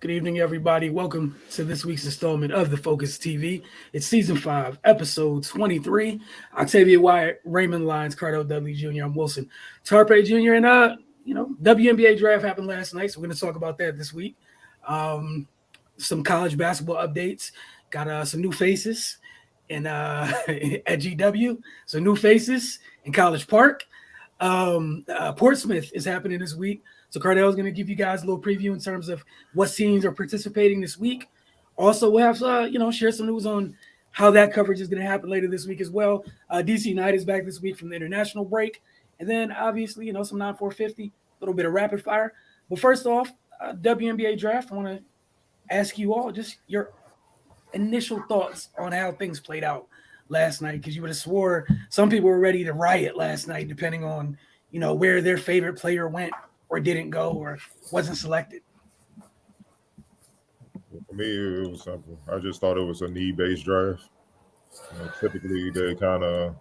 Good evening, everybody. Welcome to this week's installment of the Focus TV. It's season 5, episode 23. Octavia Wyatt, Raymond Lyons, Cardo W. Jr. I'm Wilson Tarpe Jr. And WNBA Draft happened last night, so we're going to talk about that this week. Some college basketball updates. Got some new faces in at GW. Some new faces in College Park. Portsmouth is happening this week. So Cardell is going to give you guys a little preview in terms of what teams are participating this week. Also, we'll have share some news on how that coverage is going to happen later this week as well. DC United is back this week from the international break, and then obviously some 9450, a little bit of rapid fire. But first off, WNBA draft. I want to ask you all just your initial thoughts on how things played out last night, because you would have swore some people were ready to riot last night, depending on where their favorite player went or didn't go or wasn't selected. For me, it was simple. I just thought it was a need-based draft. Typically they kind of,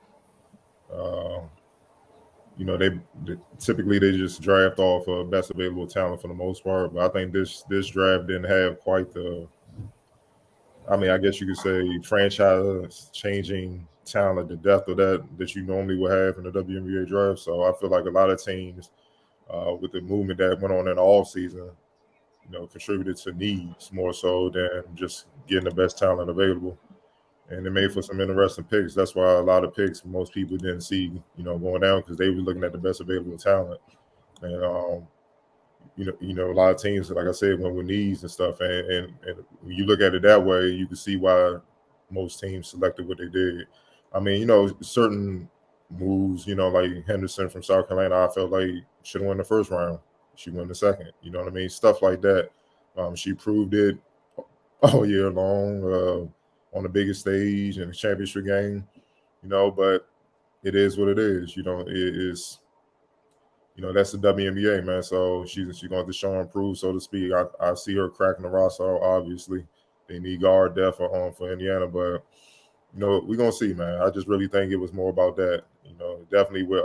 they just draft off of best available talent for the most part. But I think this draft didn't have quite the, I guess you could say, franchise-changing talent, the depth of that you normally would have in the WNBA draft. So I feel like a lot of teams, with the movement that went on in the offseason, contributed to needs more so than just getting the best talent available. And it made for some interesting picks. That's why a lot of picks most people didn't see, going down, because they were looking at the best available talent. And a lot of teams, like I said, went with needs and stuff. And when you look at it that way, you can see why most teams selected what they did. Certain moves, like Henderson from South Carolina, I felt like should have won the first round. She won the second. You know what I mean? Stuff like that. She proved it all year long on the biggest stage in the championship game. But it is what it is. It is. That's the WNBA, man. So she's going to show and prove, so to speak. I see her cracking the roster. Obviously, they need guard depth for Indiana, but we're gonna see, man. I just really think it was more about that. Definitely with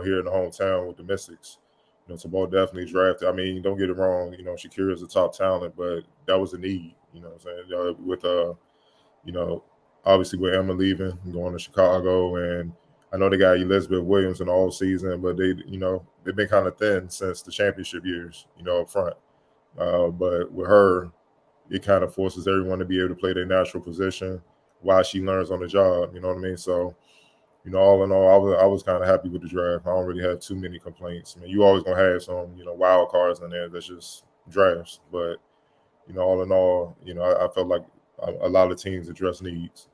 here in the hometown with the Mystics. Tabor definitely drafted. Don't get it wrong. Shakira is a top talent, but that was a need. What I'm saying? With obviously with Emma leaving and going to Chicago, and I know they got Elizabeth Williams in the all season, but they've been kind of thin since the championship years. Up front. But with her, it kind of forces everyone to be able to play their natural position while she learns on the job. You know what I mean? So, all in all, I was kind of happy with the draft. I don't really have too many complaints. You always gonna have some, wild cards in there that's just drafts. But, all in all, I felt like a lot of teams address needs.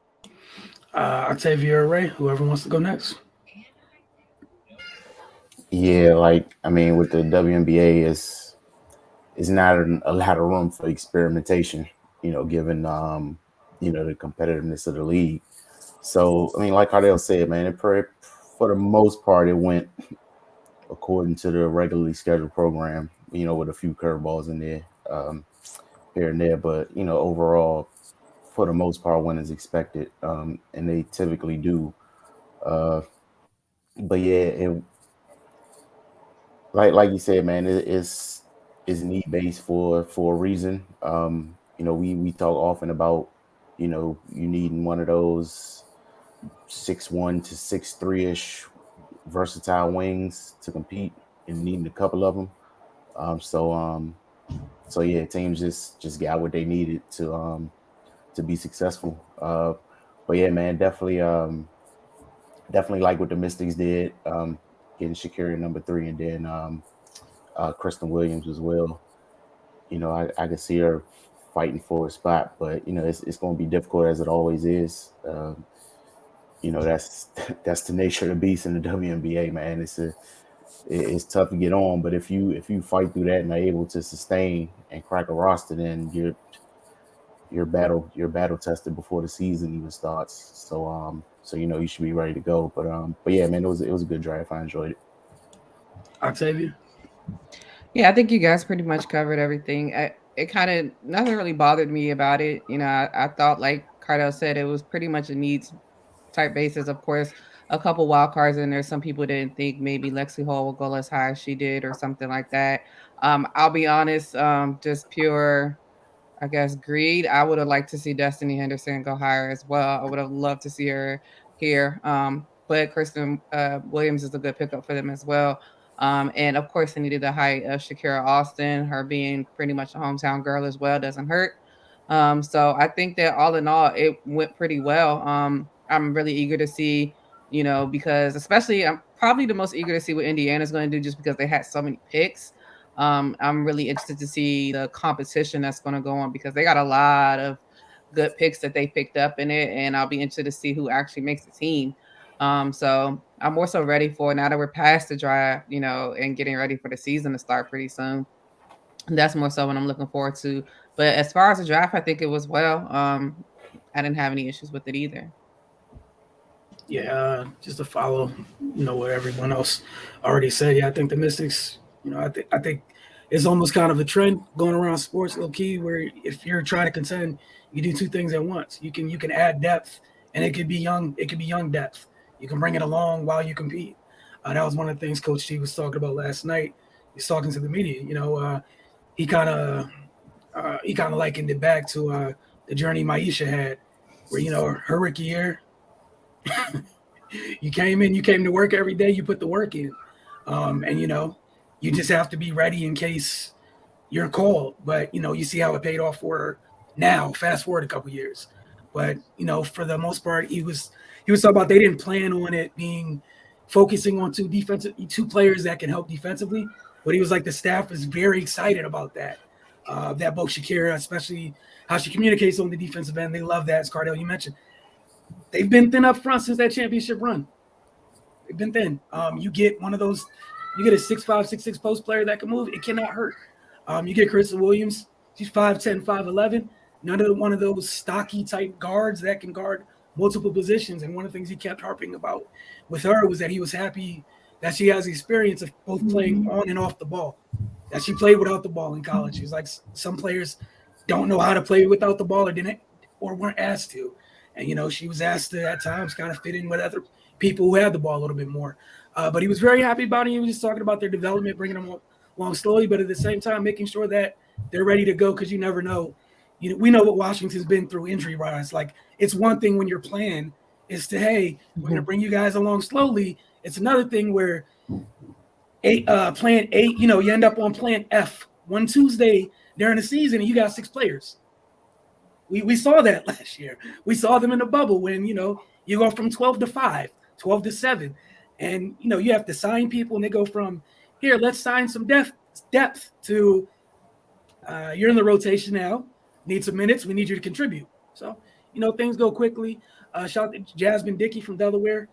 Octavia or Ray, whoever wants to go next. Yeah, with the WNBA, is not a lot of room for experimentation, given the competitiveness of the league. So, like Cardell said, man, for the most part, it went according to the regularly scheduled program, with a few curveballs in there, here and there. But, overall, for the most part, went as expected, and they typically do. But, yeah, like you said, man, it's need-based for a reason. We talk often about, you needing one of those 6'1" to 6'3" versatile wings to compete, and needing a couple of them. So yeah, teams just got what they needed to be successful. But yeah, man, definitely like what the Mystics did, getting Shakira number 3, and then Kristen Williams as well. I could see her fighting for a spot, but it's going to be difficult, as it always is. That's the nature of the beast in the WNBA, man. It's tough to get on, but if you fight through that and are able to sustain and crack a roster, then you're battle tested before the season even starts. So you should be ready to go. But yeah, man, it was a good draft. I enjoyed it. Octavia. Yeah, I think you guys pretty much covered everything. It kind of nothing really bothered me about it. I thought, like Cardell said, it was pretty much a needs type basis. Of course, a couple wild cards in there. Some people didn't think maybe Lexi Hall will go as high as she did or something like that. I'll be honest, just pure, I guess, greed. I would have liked to see Destiny Henderson go higher as well. I would have loved to see her here. But Kristen Williams is a good pickup for them as well. And of course, they needed the height of Shakira Austin. Her being pretty much a hometown girl as well doesn't hurt. So I think that all in all, it went pretty well. I'm really eager to see, because especially I'm probably the most eager to see what Indiana's going to do just because they had so many picks. I'm really interested to see the competition that's going to go on because they got a lot of good picks that they picked up in it, and I'll be interested to see who actually makes the team. So I'm more so ready for now that we're past the draft, and getting ready for the season to start pretty soon. And that's more so what I'm looking forward to. But as far as the draft, I think it was well. I didn't have any issues with it either. Yeah, just to follow, what everyone else already said. Yeah, I think the Mystics, I think it's almost kind of a trend going around sports, low key, where if you're trying to contend, you do two things at once. You can add depth, and it could be young depth. You can bring it along while you compete. That was one of the things Coach T was talking about last night. He's talking to the media. He kind of likened it back to the journey Maisha had, where her rookie year. You came to work every day, you put the work in. And you just have to be ready in case you're called. But you see how it paid off for her now, fast forward a couple years. But for the most part, he was talking about they didn't plan on it being focusing on two players that can help defensively. But he was like, the staff is very excited about that. That both Shakira, especially how she communicates on the defensive end, they love that. As Cardell, you mentioned, they've been thin up front since that championship run. They've been thin. You get one of those, you get a 6'5", 6'6" post player that can move. It cannot hurt. You get Kristen Williams. She's 5'10", 5'11". One of those stocky type guards that can guard multiple positions. And one of the things he kept harping about with her was that he was happy that she has the experience of both playing on and off the ball. That she played without the ball in college. He's like, some players don't know how to play without the ball or weren't asked to. And, she was asked to at times kind of fit in with other people who had the ball a little bit more. But he was very happy about it. He was just talking about their development, bringing them along slowly, but at the same time, making sure that they're ready to go because you never know. We know what Washington's been through injury-wise. Like, it's one thing when your plan is to, hey, we're going to bring you guys along slowly. It's another thing where plan 8, you end up on plan F one Tuesday during the season and you got 6 players. We saw that last year. We saw them in the bubble when, you go from 12 to 5, 12 to 7. And, you have to sign people and they go from, here, let's sign some depth to you're in the rotation now. Need some minutes. We need you to contribute. So, things go quickly. Shout out to Jasmine Dickey from Delaware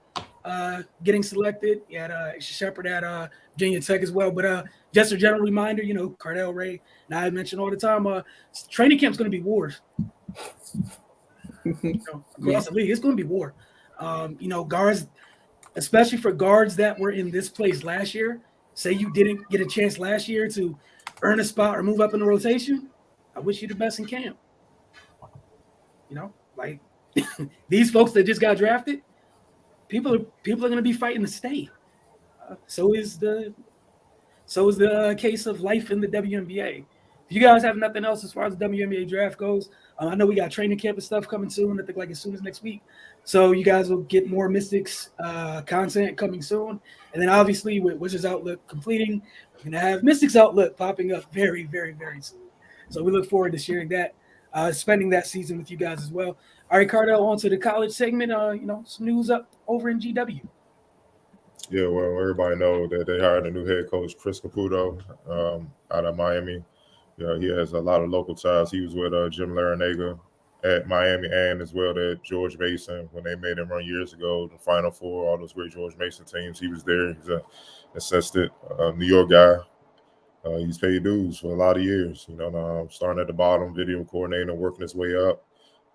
getting selected. You had Shepard at Virginia Tech as well. But just a general reminder, Cardell, Ray, and I mention all the time, training camp's going to be wars. Across the league, it's going to be war. Guards, especially for guards that were in this place last year, say you didn't get a chance last year to earn a spot or move up in the rotation, I wish you the best in camp. Like these folks that just got drafted, people are going to be fighting to stay. So is the case of life in the WNBA. If you guys have nothing else as far as the WNBA draft goes, I know we got training camp and stuff coming soon. I think like as soon as next week. So you guys will get more Mystics content coming soon. And then obviously with Wizards Outlook completing, we're going to have Mystics Outlook popping up very, very, very soon. So we look forward to sharing that, spending that season with you guys as well. All right, Cardell, on to the college segment. Some news up over in GW. Yeah, well, everybody know that they hired a new head coach, Chris Caputo, out of Miami. He has a lot of local ties. He was with Jim Larranaga at Miami and as well at George Mason when they made him run years ago, the Final Four, all those great George Mason teams. He was there. He's an assistant New York guy. He's paid dues for a lot of years, starting at the bottom, video coordinator, working his way up.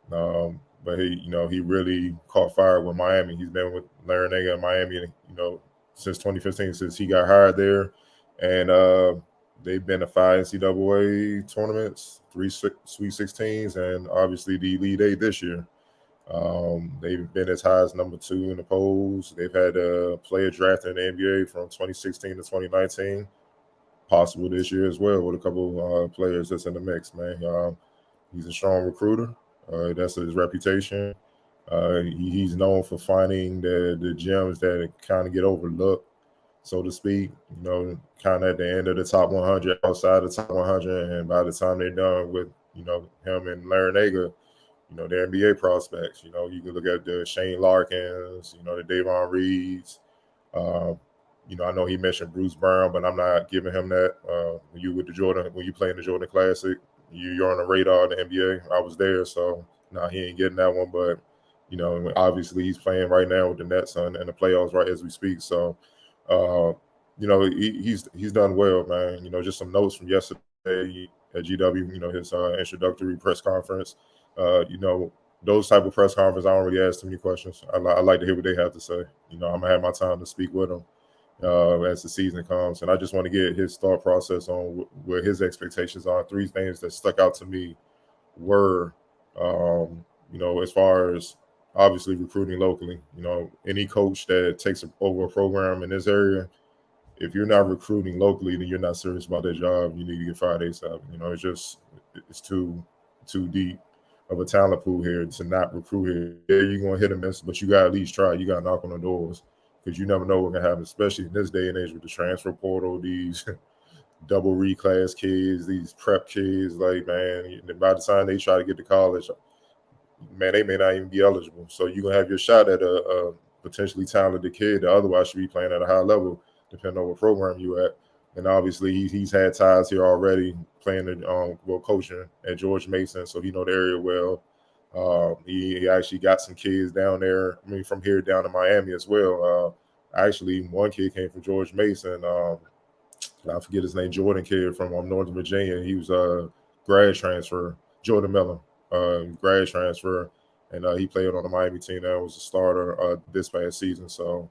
But he really caught fire with Miami. He's been with Larranaga in Miami, since 2015, since he got hired there. And they've been to 5 NCAA tournaments, 3 Sweet 16s, and obviously the Elite 8 this year. They've been as high as number 2 in the polls. They've had a player drafted in the NBA from 2016 to 2019. possible this year as well with a couple players that's in the mix, man. He's a strong recruiter. That's his reputation. He's known for finding the gems that kind of get overlooked, so to speak, kind of at the end of the top 100, outside the top 100. And by the time they're done with, him and Larinaga, they're NBA prospects. You can look at the Shane Larkins, the Davon Reeds. I know he mentioned Bruce Brown, but I'm not giving him that. When you play in the Jordan Classic, you're on the radar in the NBA. I was there, so he ain't getting that one. But obviously he's playing right now with the Nets in the playoffs right as we speak. So, he's done well, man. Just some notes from yesterday at GW. His introductory press conference. Those type of press conferences, I don't really ask too many questions. I like to hear what they have to say. I'm gonna have my time to speak with them as the season comes, and I just want to get his thought process on where his expectations are. Three things that stuck out to me were, as far as obviously recruiting locally. Any coach that takes over a program in this area, if you're not recruiting locally, then you're not serious about that job. You need to get fired ASAP. It's too deep of a talent pool here to not recruit here. Yeah, you're gonna hit and miss, but you gotta at least try. You gotta knock on the doors, because you never know what's gonna happen, especially in this day and age with the transfer portal, these double reclass kids, these prep kids. Like, man, by the time they try to get to college, man, they may not even be eligible. So you're gonna have your shot at a potentially talented kid that otherwise should be playing at a high level, depending on what program you at. And obviously he's had ties here already, playing coaching at George Mason, so he know the area well. He actually got some kids down there. From here down to Miami as well. Actually, one kid came from George Mason. I forget his name, Jordan kid from Northern Virginia. He was a grad transfer. Jordan Miller, grad transfer, and he played on the Miami team. That was a starter this past season. So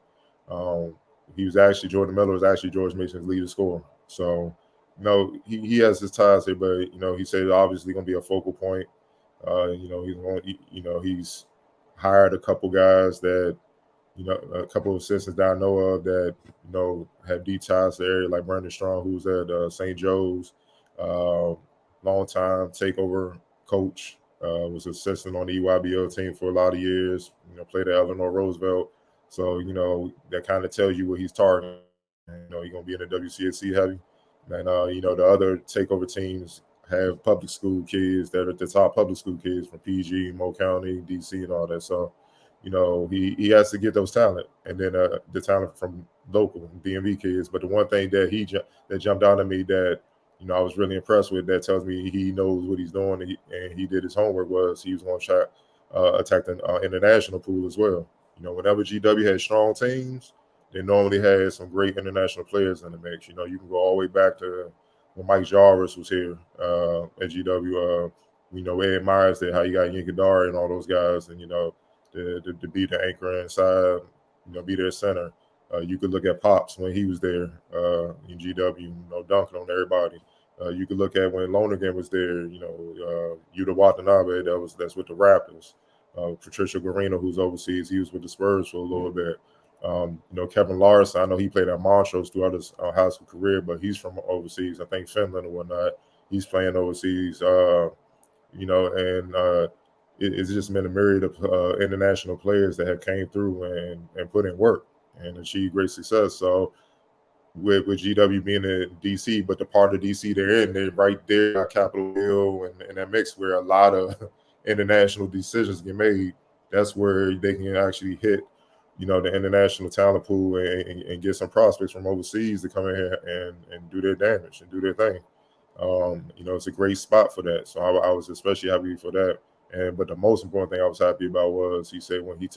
Jordan Miller was actually George Mason's leading scorer. So, he has his ties here, but he said obviously going to be a focal point. He's hired a couple guys that, a couple of assistants that I know of that, have deep ties to the area, like Brandon Strong, who's at St. Joe's, long-time takeover coach, was assistant on the EYBL team for a lot of years, played at Eleanor Roosevelt. So, that kind of tells you what he's targeting. He's going to be in the WCAC heavy. And, the other takeover teams have public school kids that are the top public school kids from PG, Mo County, DC, and all that. So, he has to get those talent, and then the talent from local DMV kids. But the one thing that that jumped out at me that, I was really impressed with, that tells me he knows what he's doing and he did his homework, was he was going to try attack the international pool as well. Whenever GW has strong teams, they normally have some great international players in the mix. You can go all the way back to when Mike Jarvis was here at GW. Ed Myers there, how you got Yankadari and all those guys, and to be the anchor inside, be their center. You could look at Pops when he was there in GW, dunking on everybody. You could look at when Lonergan was there, Yuta Watanabe, that's with the Raptors. Patricia Guarino, who's overseas, he was with the Spurs for a little bit. Kevin Larson, I know he played at Montrose throughout his high school career, but he's from overseas, I think Finland or whatnot. He's playing overseas, it's just been a myriad of international players that have came through and put in work and achieved great success. So with GW being in DC, but the part of DC they're right there at Capitol Hill and that mix where a lot of international decisions get made. That's where they can actually hit, the international talent pool and get some prospects from overseas to come in here and do their damage and do their thing. It's a great spot for that. So I was especially happy for that. But the most important thing I was happy about was he said when he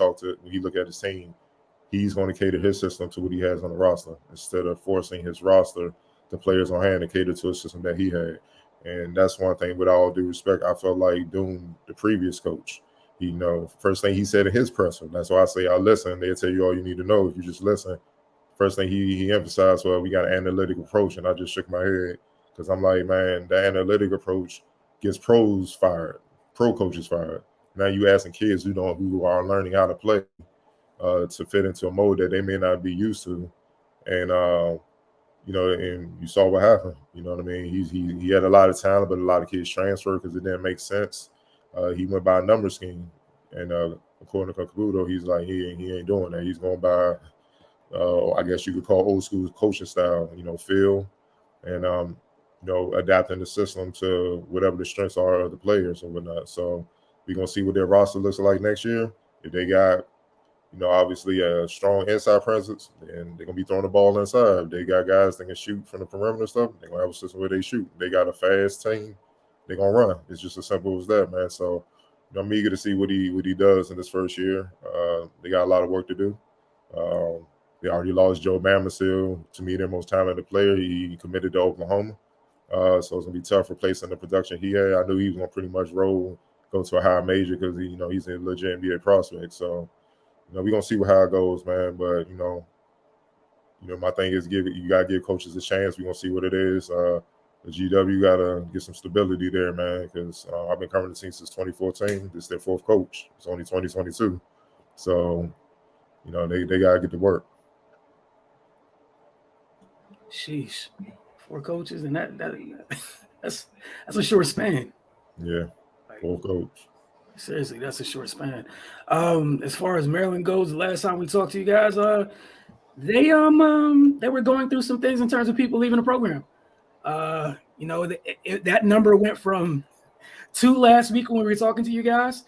looked at his team, he's going to cater his system to what he has on the roster instead of forcing his roster, the players on hand, to cater to a system that he had. And that's one thing, with all due respect, I felt like Doom, the previous coach, first thing he said in his presser, that's why I say I listen. They'll tell you all you need to know if you just listen. First thing he emphasized, well, we got an analytic approach, and I just shook my head because I'm like, man, the analytic approach gets pros fired, pro coaches fired. Now you asking kids who are learning how to play to fit into a mode that they may not be used to, and you know, and you saw what happened. You know what I mean? He had a lot of talent, but a lot of kids transferred because it didn't make sense. He went by a number scheme, and according to Caputo, he's like he ain't doing that. He's going by, I guess you could call old school coaching style. You know, feel and you know, adapting the system to whatever the strengths are of the players and whatnot. So we're gonna see what their roster looks like next year. If they got, you know, obviously a strong inside presence, and they're gonna be throwing the ball inside. If they got guys that can shoot from the perimeter and stuff, they're gonna have a system where they shoot. If they got a fast team, they're gonna run. It's just as simple as that, man. So you know, I'm eager to see what he does in this first year. They got a lot of work to do. They already lost Joe Bamasil, to me, their most talented player. He committed to Oklahoma. So it's gonna be tough replacing the production he had. I knew he was gonna pretty much go to a higher major because you know he's a legit NBA prospect. So you know we're gonna see how it goes, man. But you know my thing is you gotta give coaches a chance. We're gonna see what it is. The GW gotta get some stability there, man. Because I've been covering the team since 2014. This is their fourth coach. It's only 2022, so you know they gotta get to work. Sheesh, 4 coaches, and that's a short span. Yeah, fourth coach. Seriously, that's a short span. As far as Maryland goes, the last time we talked to you guys, they were going through some things in terms of people leaving the program. You know, that number went from 2 last week when we were talking to you guys,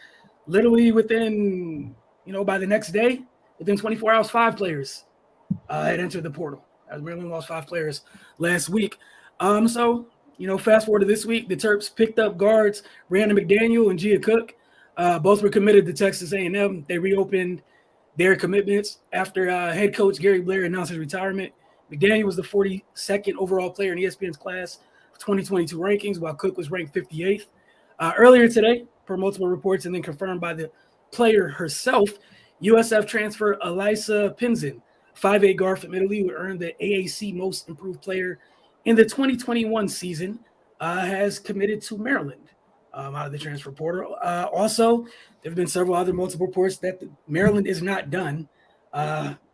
literally within, you know, by the next day, within 24 hours, 5 players had entered the portal. As Maryland lost 5 players last week. So, you know, fast forward to this week, the Terps picked up guards Brandon McDaniel and Gia Cook. Both were committed to Texas A&M. They reopened their commitments after head coach Gary Blair announced his retirement. McDaniel was the 42nd overall player in ESPN's class of 2022 rankings, while Cook was ranked 58th. Earlier today, per multiple reports and then confirmed by the player herself, USF transfer Elisa Pinzon, 5'8" guard from Italy, who earned the AAC Most Improved Player in the 2021 season, has committed to Maryland out of the transfer portal. Also, there have been several other multiple reports that Maryland is not done,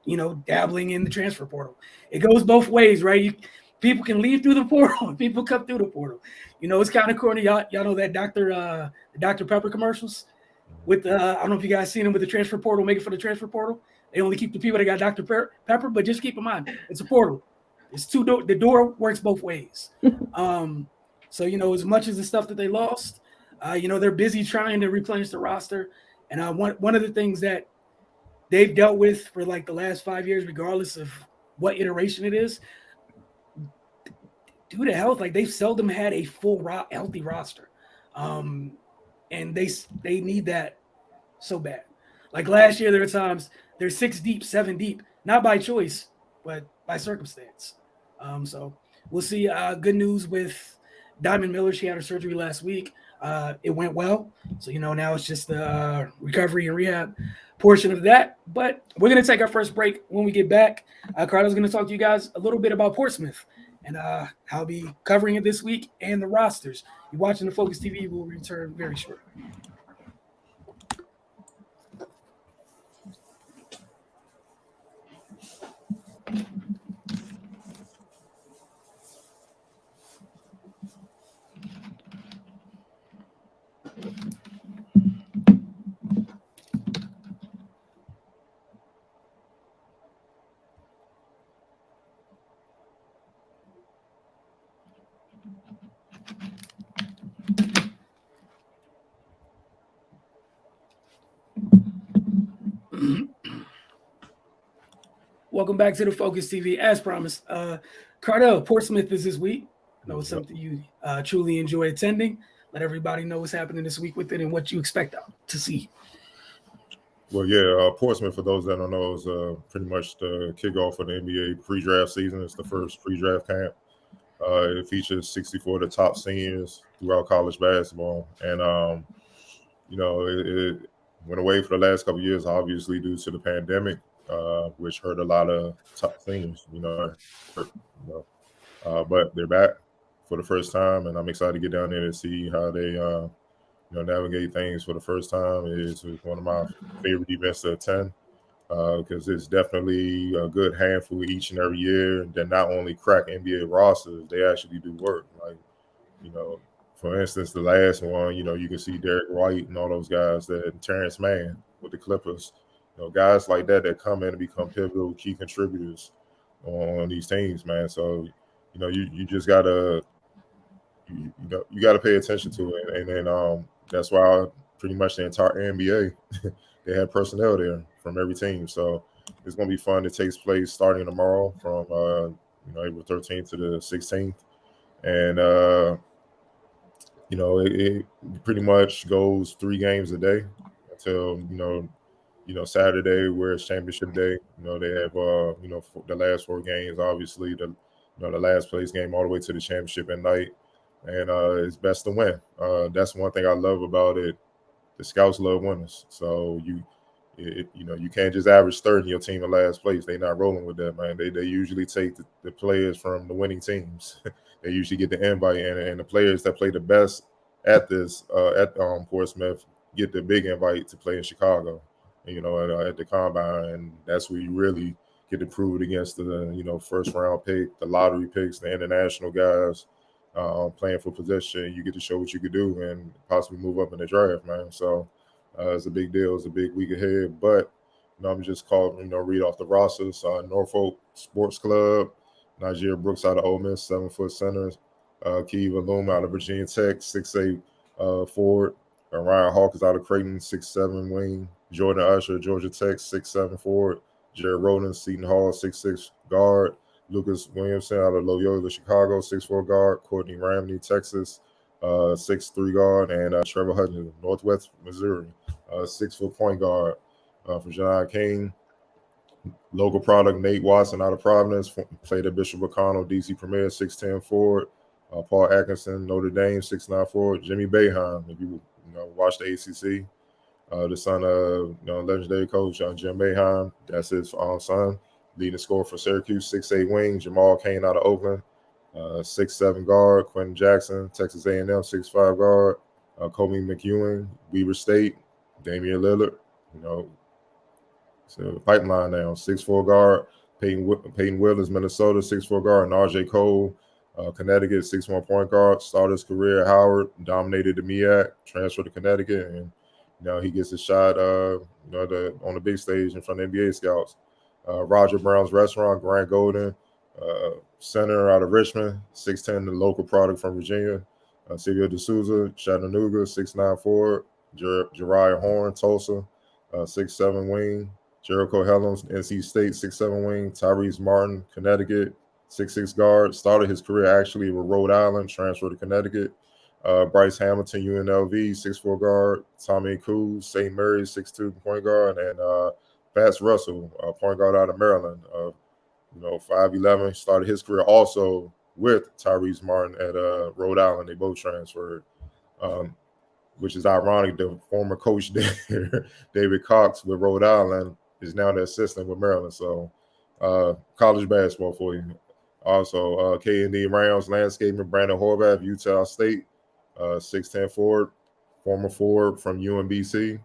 you know, dabbling in the transfer portal. It goes both ways, right? People can leave through the portal and people come through the portal. You know, it's kind of corny. Y'all know that Dr. Pepper commercials with I don't know if you guys seen them with the transfer portal, making for the transfer portal. They only keep the people that got Dr. Pepper, but just keep in mind, it's a portal. It's the door works both ways. So, you know, as much as the stuff that they lost, you know, they're busy trying to replenish the roster. And one of the things that they've dealt with for like the last 5 years, regardless of what iteration it is, due to health, like they've seldom had a full healthy roster. And they need that so bad. Like last year, there were times they're 6 deep, 7 deep, not by choice, but by circumstance. So we'll see. Good news with Diamond Miller. She had her surgery last week. It went well. So, you know, now it's just the recovery and rehab portion of that. But we're going to take our first break. When we get back, Carlos is going to talk to you guys a little bit about Portsmouth and how I'll be covering it this week and the rosters. You're watching the Focus TV. We'll return very shortly. Welcome back to the Focus TV. As promised, Cardell, Portsmouth is this week. I know it's something you truly enjoy attending. Let everybody know what's happening this week with it and what you expect to see. Well, yeah, Portsmouth, for those that don't know, is pretty much the kickoff of the NBA pre-draft season. It's the first pre-draft camp. It features 64 of the top seniors throughout college basketball. And, you know, it went away for the last couple of years, obviously, due to the pandemic, which hurt a lot of top seniors, but they're back for the first time, and I'm excited to get down there to see how they navigate things for the first time. It's one of my favorite events to attend. because it's definitely a good handful each and every year that not only crack NBA rosters, they actually do work. Like, for instance, the last one, you can see Derek White and all those guys that Terrence Mann with the Clippers, guys like that come in and become pivotal key contributors on these teams, man. So, you just gotta you got to pay attention to it, and then that's why pretty much the entire NBA they have personnel there from every team. So it's going to be fun. It takes place starting tomorrow from April 13th to the 16th, and it pretty much goes 3 games a day until Saturday, where it's championship day. They have the last 4 games, obviously the last place game all the way to the championship at night. And it's best to win. That's one thing I love about it. The scouts love winners, so you can't just average third in your team in last place. They're not rolling with that, man. They usually take the players from the winning teams. They usually get the invite, and the players that play the best at this at Portsmouth get the big invite to play in Chicago. At the combine, and that's where you really get to prove it against the first round pick, the lottery picks, the international guys. Playing for position, you get to show what you could do and possibly move up in the draft, man. So it's a big deal. It's a big week ahead. But I'm just called, read off the rosters. Norfolk Sports Club, Nigeria Brooks out of Ole Miss, 7-foot centers. Kiva Loom out of Virginia Tech, 6'8" forward. Ryan Hawkins out of Creighton, 6'7" wing. Jordan Usher, Georgia Tech, 6'7" forward. Jared Roden, Seton Hall, 6'6" guard. Lucas Williamson out of Loyola, Chicago, 6'4" guard. Courtney Ramney, Texas, 6'3" guard. And Trevor Hudson, Northwest Missouri, 6-foot point guard. For John King, local product, Nate Watson out of Providence, played at Bishop O'Connell, DC Premier, 6'10" forward. Paul Atkinson, Notre Dame, 6'9" forward. Jimmy Boeheim, if you watch the ACC, the son of legendary coach Jim Boeheim, that's his son. Leading scorer for Syracuse, 6'8" wing. Jamal Cain out of Oakland, 6'7" guard. Quentin Jackson, Texas A&M, 6'5" guard. Kobe McEwen, Weber State. Damian Lillard, so pipeline now, 6'4" guard. Peyton Willis, Minnesota, 6'4" guard. And RJ Cole, Connecticut, 6'1" point guard. Started his career at Howard, dominated the MEAC, transferred to Connecticut, and he gets a shot on the big stage in front of NBA scouts. Roger Brown's Restaurant, Grant Golden, center out of Richmond, 6'10", the local product from Virginia. Silvio D'Souza, Chattanooga, 6'9" forward. Jariah Horn, Tulsa, 6'7" wing. Jericho Helms, NC State, 6'7" wing. Tyrese Martin, Connecticut, 6'6" guard. Started his career actually with Rhode Island, transferred to Connecticut. Bryce Hamilton, UNLV, 6'4" guard. Tommy Cruz, St. Mary's, 6'2" point guard. And Fats Russell, point guard out of Maryland, 5'11", started his career also with Tyrese Martin at Rhode Island. They both transferred, which is ironic. The former coach there, David Cox with Rhode Island, is now the assistant with Maryland. So college basketball for you. Also, K&D Rams landscaping, Brandon Horvath, Utah State, 6'10" forward, former forward from UMBC.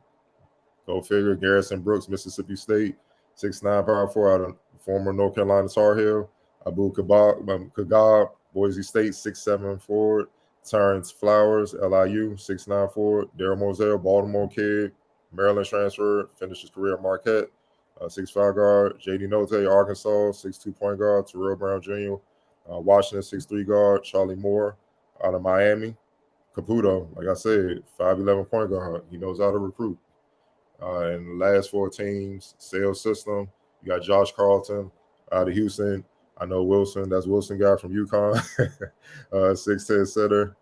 Go figure. Garrison Brooks, Mississippi State, 6'9" power forward out of former North Carolina Tar Heel. Abu Kagab, Boise State, 6'7" forward. Terrence Flowers, LIU, 6'9" forward. Daryl Moselle, Baltimore kid, Maryland transfer, finished his career at Marquette, 6'5" guard. J.D. Note, Arkansas, 6'2" point guard. Terrell Brown Jr., Washington, 6'3" guard. Charlie Moore out of Miami. Caputo, like I said, 5'11" point guard. He knows how to recruit. And the last 4 teams, sales system, you got Josh Carlton out of Houston. I know Wilson, that's Wilson guy from UConn, 6'10" center.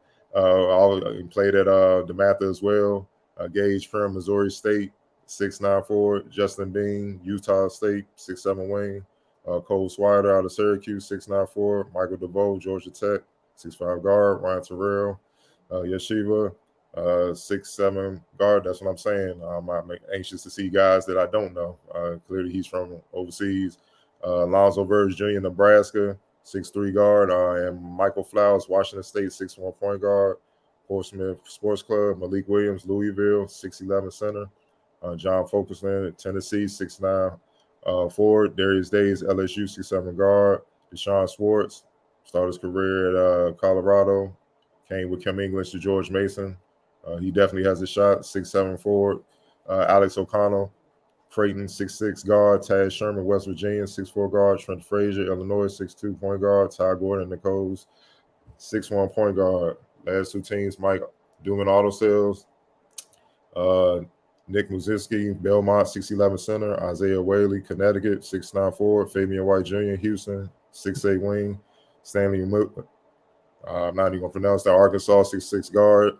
He played at DeMatha as well. Gage Prim, Missouri State, 6'9" forward. Justin Bean, Utah State, 6'7" wing. Cole Swider out of Syracuse, 6'9" forward. Michael DeVoe, Georgia Tech, 6'5" guard. Ryan Terrell, Yeshiva, 6'7" guard. That's what I'm saying. I'm anxious to see guys that I don't know. Clearly, he's from overseas. Alonzo Verge Jr., Nebraska, 6'3" guard. And Michael Flowers, Washington State, 6'1" point guard. Portsmouth Sports Club, Malik Williams, Louisville, 6'11" center. John Fulkerson, Tennessee, 6'9" Forward, Darius Days, LSU, 6'7" guard. Deshaun Schwartz, started his career at Colorado. Came with Kim English to George Mason. He definitely has a shot, 6'7" forward. Alex O'Connell, Creighton, 6'6" guard. Taz Sherman, West Virginia, 6'4" guard. Trent Frazier, Illinois, 6'2" point guard. Ty Gordon, Nichols, 6'1" point guard. Last two teams, Mike Duman Auto Sales. Nick Muzinski, Belmont, 6'11" center. Isaiah Whaley, Connecticut, 6'9" forward. Fabian White Jr., Houston, 6'8" wing. Stanley I'm not even going to pronounce that. Arkansas, 6'6" guard.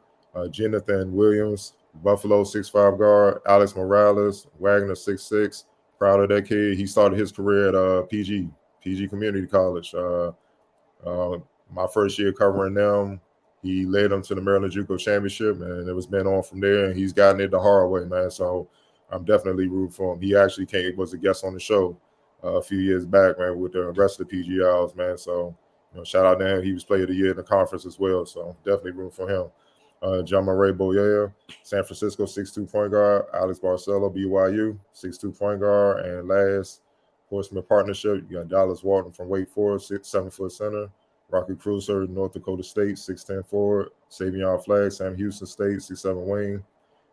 Jonathan Williams, Buffalo, 6'5" guard. Alex Morales, Wagner, 6'6". Proud of that kid. He started his career at PG Community College. My first year covering them, he led them to the Maryland JUCO Championship, and it was been on from there, and he's gotten it the hard way, man. So I'm definitely rooting for him. He actually was a guest on the show a few years back, man, with the rest of the PG Owls, man. So, shout out to him. He was player of the year in the conference as well, so definitely rooting for him. John Murray Boyer, San Francisco, 6'2" point guard. Alex Barcelo, BYU, 6'2" point guard. And last, Portsmouth partnership, you got Dallas Walton from Wake Forest, 7-foot center. Rocky Cruiser, North Dakota State, 6'10" forward. Savion Flagg, Sam Houston State, 6'7" wing.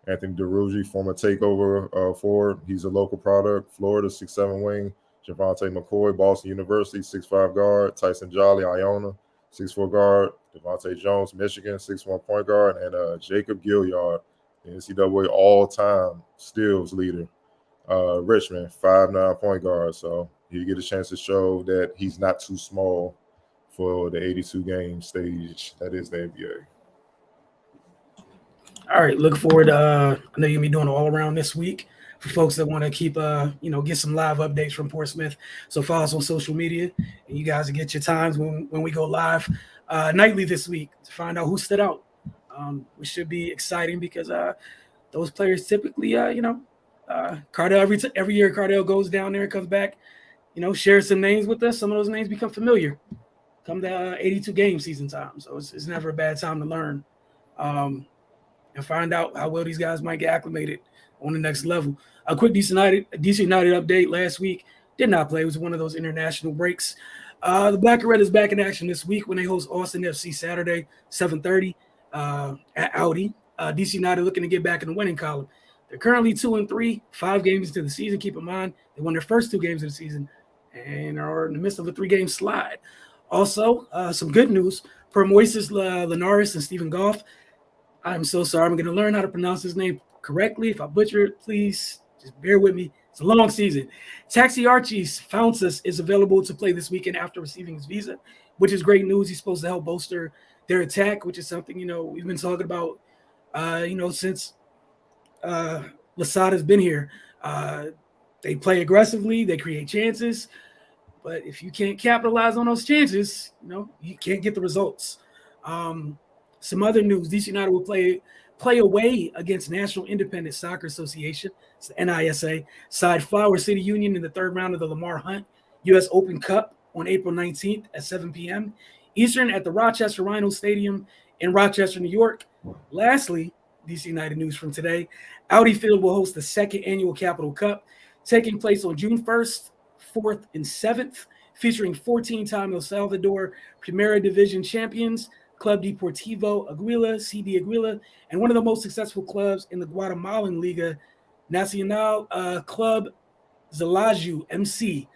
Anthony DeRugi, former TakeOver forward. He's a local product. Florida, 6'7" wing. Javante McCoy, Boston University, 6'5" guard. Tyson Jolly, Iona, 6'4" guard. Devontae Jones, Michigan, 6'1" point guard. And Jacob Gilliard, the NCAA all-time steals leader. Richmond, 5'9" point guard. So he get a chance to show that he's not too small for the 82-game stage that is the NBA. All right, look forward to I know you're gonna be doing all around this week for folks that want to keep get some live updates from Portsmouth. So follow us on social media, and you guys will get your times when we go live nightly this week to find out who stood out. Which should be exciting because those players typically Cardell every year Cardell goes down there and comes back, shares some names with us. Some of those names become familiar come to 82 game season time. So it's never a bad time to learn. And find out how well these guys might get acclimated on the next level. A quick DC United update last week. Did not play. It was one of those international breaks. The Black and Red is back in action this week when they host Austin FC Saturday, 7:30 at Audi. DC United looking to get back in the winning column. They're currently 2-3, 5 games into the season. Keep in mind, they won their first 2 games of the season and are in the midst of a 3-game slide. Also, some good news. Per Moises Linares and Stephen Goff, I'm so sorry. I'm going to learn how to pronounce his name correctly. If I butcher it, please just bear with me. It's a long season. Taxi Archie's Fountas is available to play this weekend after receiving his visa, which is great news. He's supposed to help bolster their attack, which is something, we've been talking about, since Lasada's been here. They play aggressively. They create chances. But if you can't capitalize on those chances, you can't get the results. Some other news: DC United will play away against National Independent Soccer Association, it's the NISA, side Flower City Union in the 3rd round of the Lamar Hunt U.S. Open Cup on April 19th at 7 p.m. Eastern at the Rochester Rhino Stadium in Rochester, New York. Lastly, DC United news from today: Audi Field will host the 2nd annual Capital Cup, taking place on June 1st, 4th, and 7th, featuring 14-time El Salvador Primera Division champions, Club Deportivo Aguila, CD Aguila, and one of the most successful clubs in the Guatemalan Liga Nacional, Club Zelaju MC.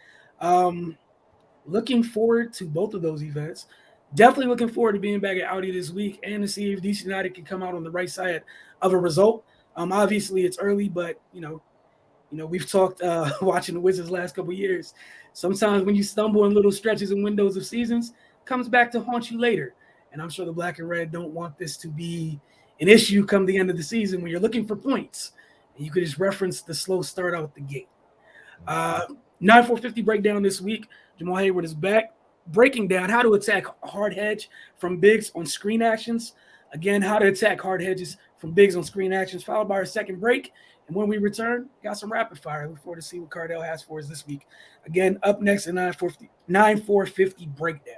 Looking forward to both of those events. Definitely looking forward to being back at Audi this week and to see if DC United can come out on the right side of a result. Obviously, it's early, but we've talked watching the Wizards last couple of years. Sometimes when you stumble in little stretches and windows of seasons, comes back to haunt you later. And I'm sure the Black and Red don't want this to be an issue come the end of the season when you're looking for points. And you could just reference the slow start out the gate. 9-4-50 breakdown this week. Jamal Hayward is back, breaking down how to attack hard hedge from bigs on screen actions. Again, how to attack hard hedges from bigs on screen actions, followed by our second break. And when we return, got some rapid fire. Look forward to see what Cardell has for us this week. Again, up next at 9-4-50 breakdown.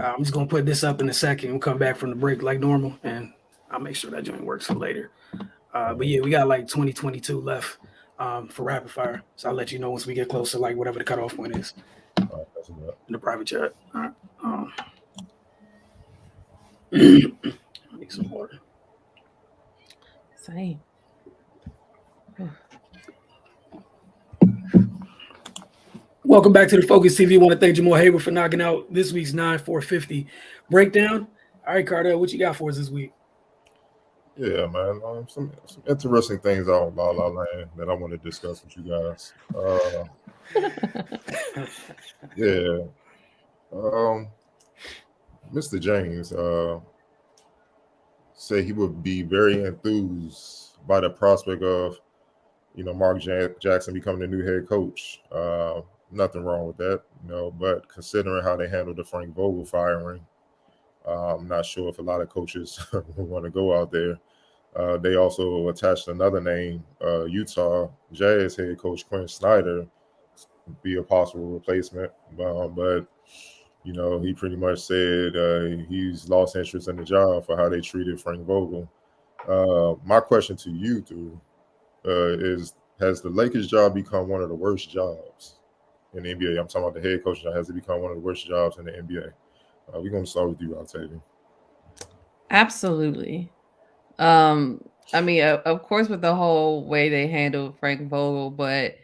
I'm just gonna put this up in a second. We'll come back from the break like normal, and I'll make sure that joint works for later. But yeah, we got like 2022 left for rapid fire, so I'll let you know once we get close to like whatever the cutoff point is All right, that's enough. in the private chat. All right. I need some water. Same. Welcome back to the Focus TV. I want to thank Jamal Hayward for knocking out this week's 9-4-50 breakdown. All right, Cardell, what you got for us this week? Yeah, man. Some interesting things out of La La Land that I want to discuss with you guys. Yeah. Mr. James said he would be very enthused by the prospect of, Mark Jackson becoming the new head coach. Nothing wrong with that, but considering how they handled the Frank Vogel firing, I'm not sure if a lot of coaches want to go out there. They also attached another name, Utah Jazz head coach Quinn Snyder, be a possible replacement. But he pretty much said he's lost interest in the job for how they treated Frank Vogel. My question to you, is, has the Lakers job become one of the worst jobs in the NBA? I'm talking about the head coach job. Has it become one of the worst jobs in the NBA? We're going to start with you, Octavian. Absolutely. I mean, of course, with the whole way they handled Frank Vogel, but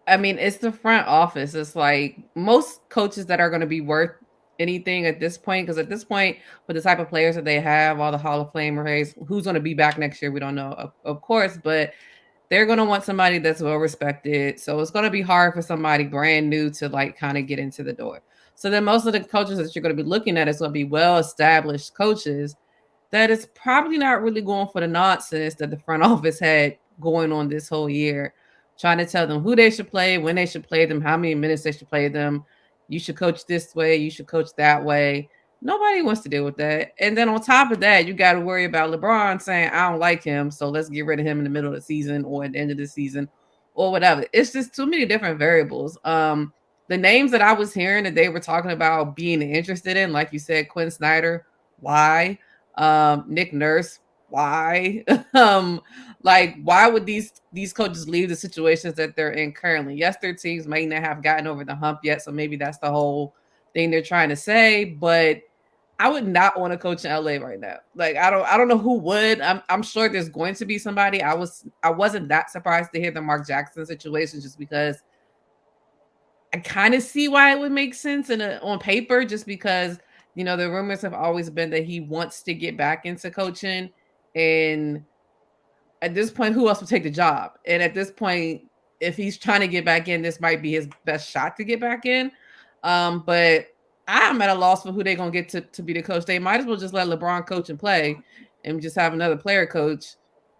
I mean, it's the front office. It's like most coaches that are going to be worth anything at this point, because at this point, with the type of players that they have, all the Hall of Famers, who's going to be back next year, we don't know, of course, but they're going to want somebody that's well respected. So it's going to be hard for somebody brand new to like kind of get into the door. So then most of the coaches that you're going to be looking at is going to be well established coaches that is probably not really going for the nonsense that the front office had going on this whole year, trying to tell them who they should play, when they should play them, how many minutes they should play them. You should coach this way, you should coach that way. Nobody wants to deal with that. And then on top of that, you got to worry about LeBron saying, I don't like him, so let's get rid of him in the middle of the season or at the end of the season or whatever. It's just too many different variables. The names that I was hearing that they were talking about being interested in, like you said, Quinn Snyder, why? Nick Nurse, why? Like why would these coaches leave the situations that they're in currently? Yes, their teams may not have gotten over the hump yet, so maybe that's the whole thing they're trying to say, but I would not want to coach in LA right now. Like I don't know who would. I'm sure there's going to be somebody. I wasn't that surprised to hear the Mark Jackson situation, just because I kind of see why it would make sense on paper, just because the rumors have always been that he wants to get back into coaching, and at this point, who else would take the job? And at this point, if he's trying to get back in, this might be his best shot to get back in. But I'm at a loss for who they're gonna get to be the coach. They might as well just let LeBron coach and play, and just have another player coach,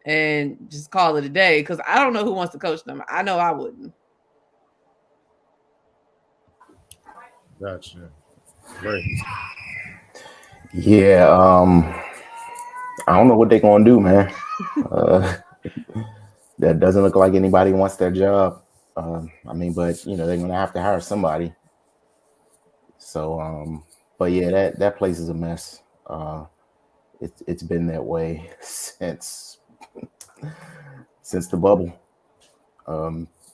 and just call it a day. Because I don't know who wants to coach them. I know I wouldn't. Gotcha. Great. Yeah, I don't know what they're gonna do, man. That doesn't look like anybody wants that job. I mean, but they're gonna have to hire somebody. So, but yeah, that place is a mess. It's been that way since the bubble.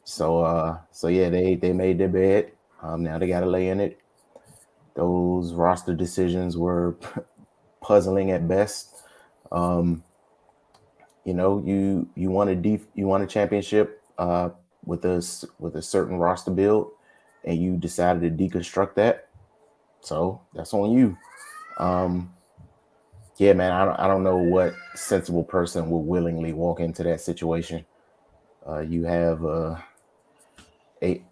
So yeah, they made their bed. Now they got to lay in it. Those roster decisions were puzzling at best. You want a championship with a certain roster build, and you decided to deconstruct that. So that's on you. Yeah, man, I don't know what sensible person will willingly walk into that situation. You have a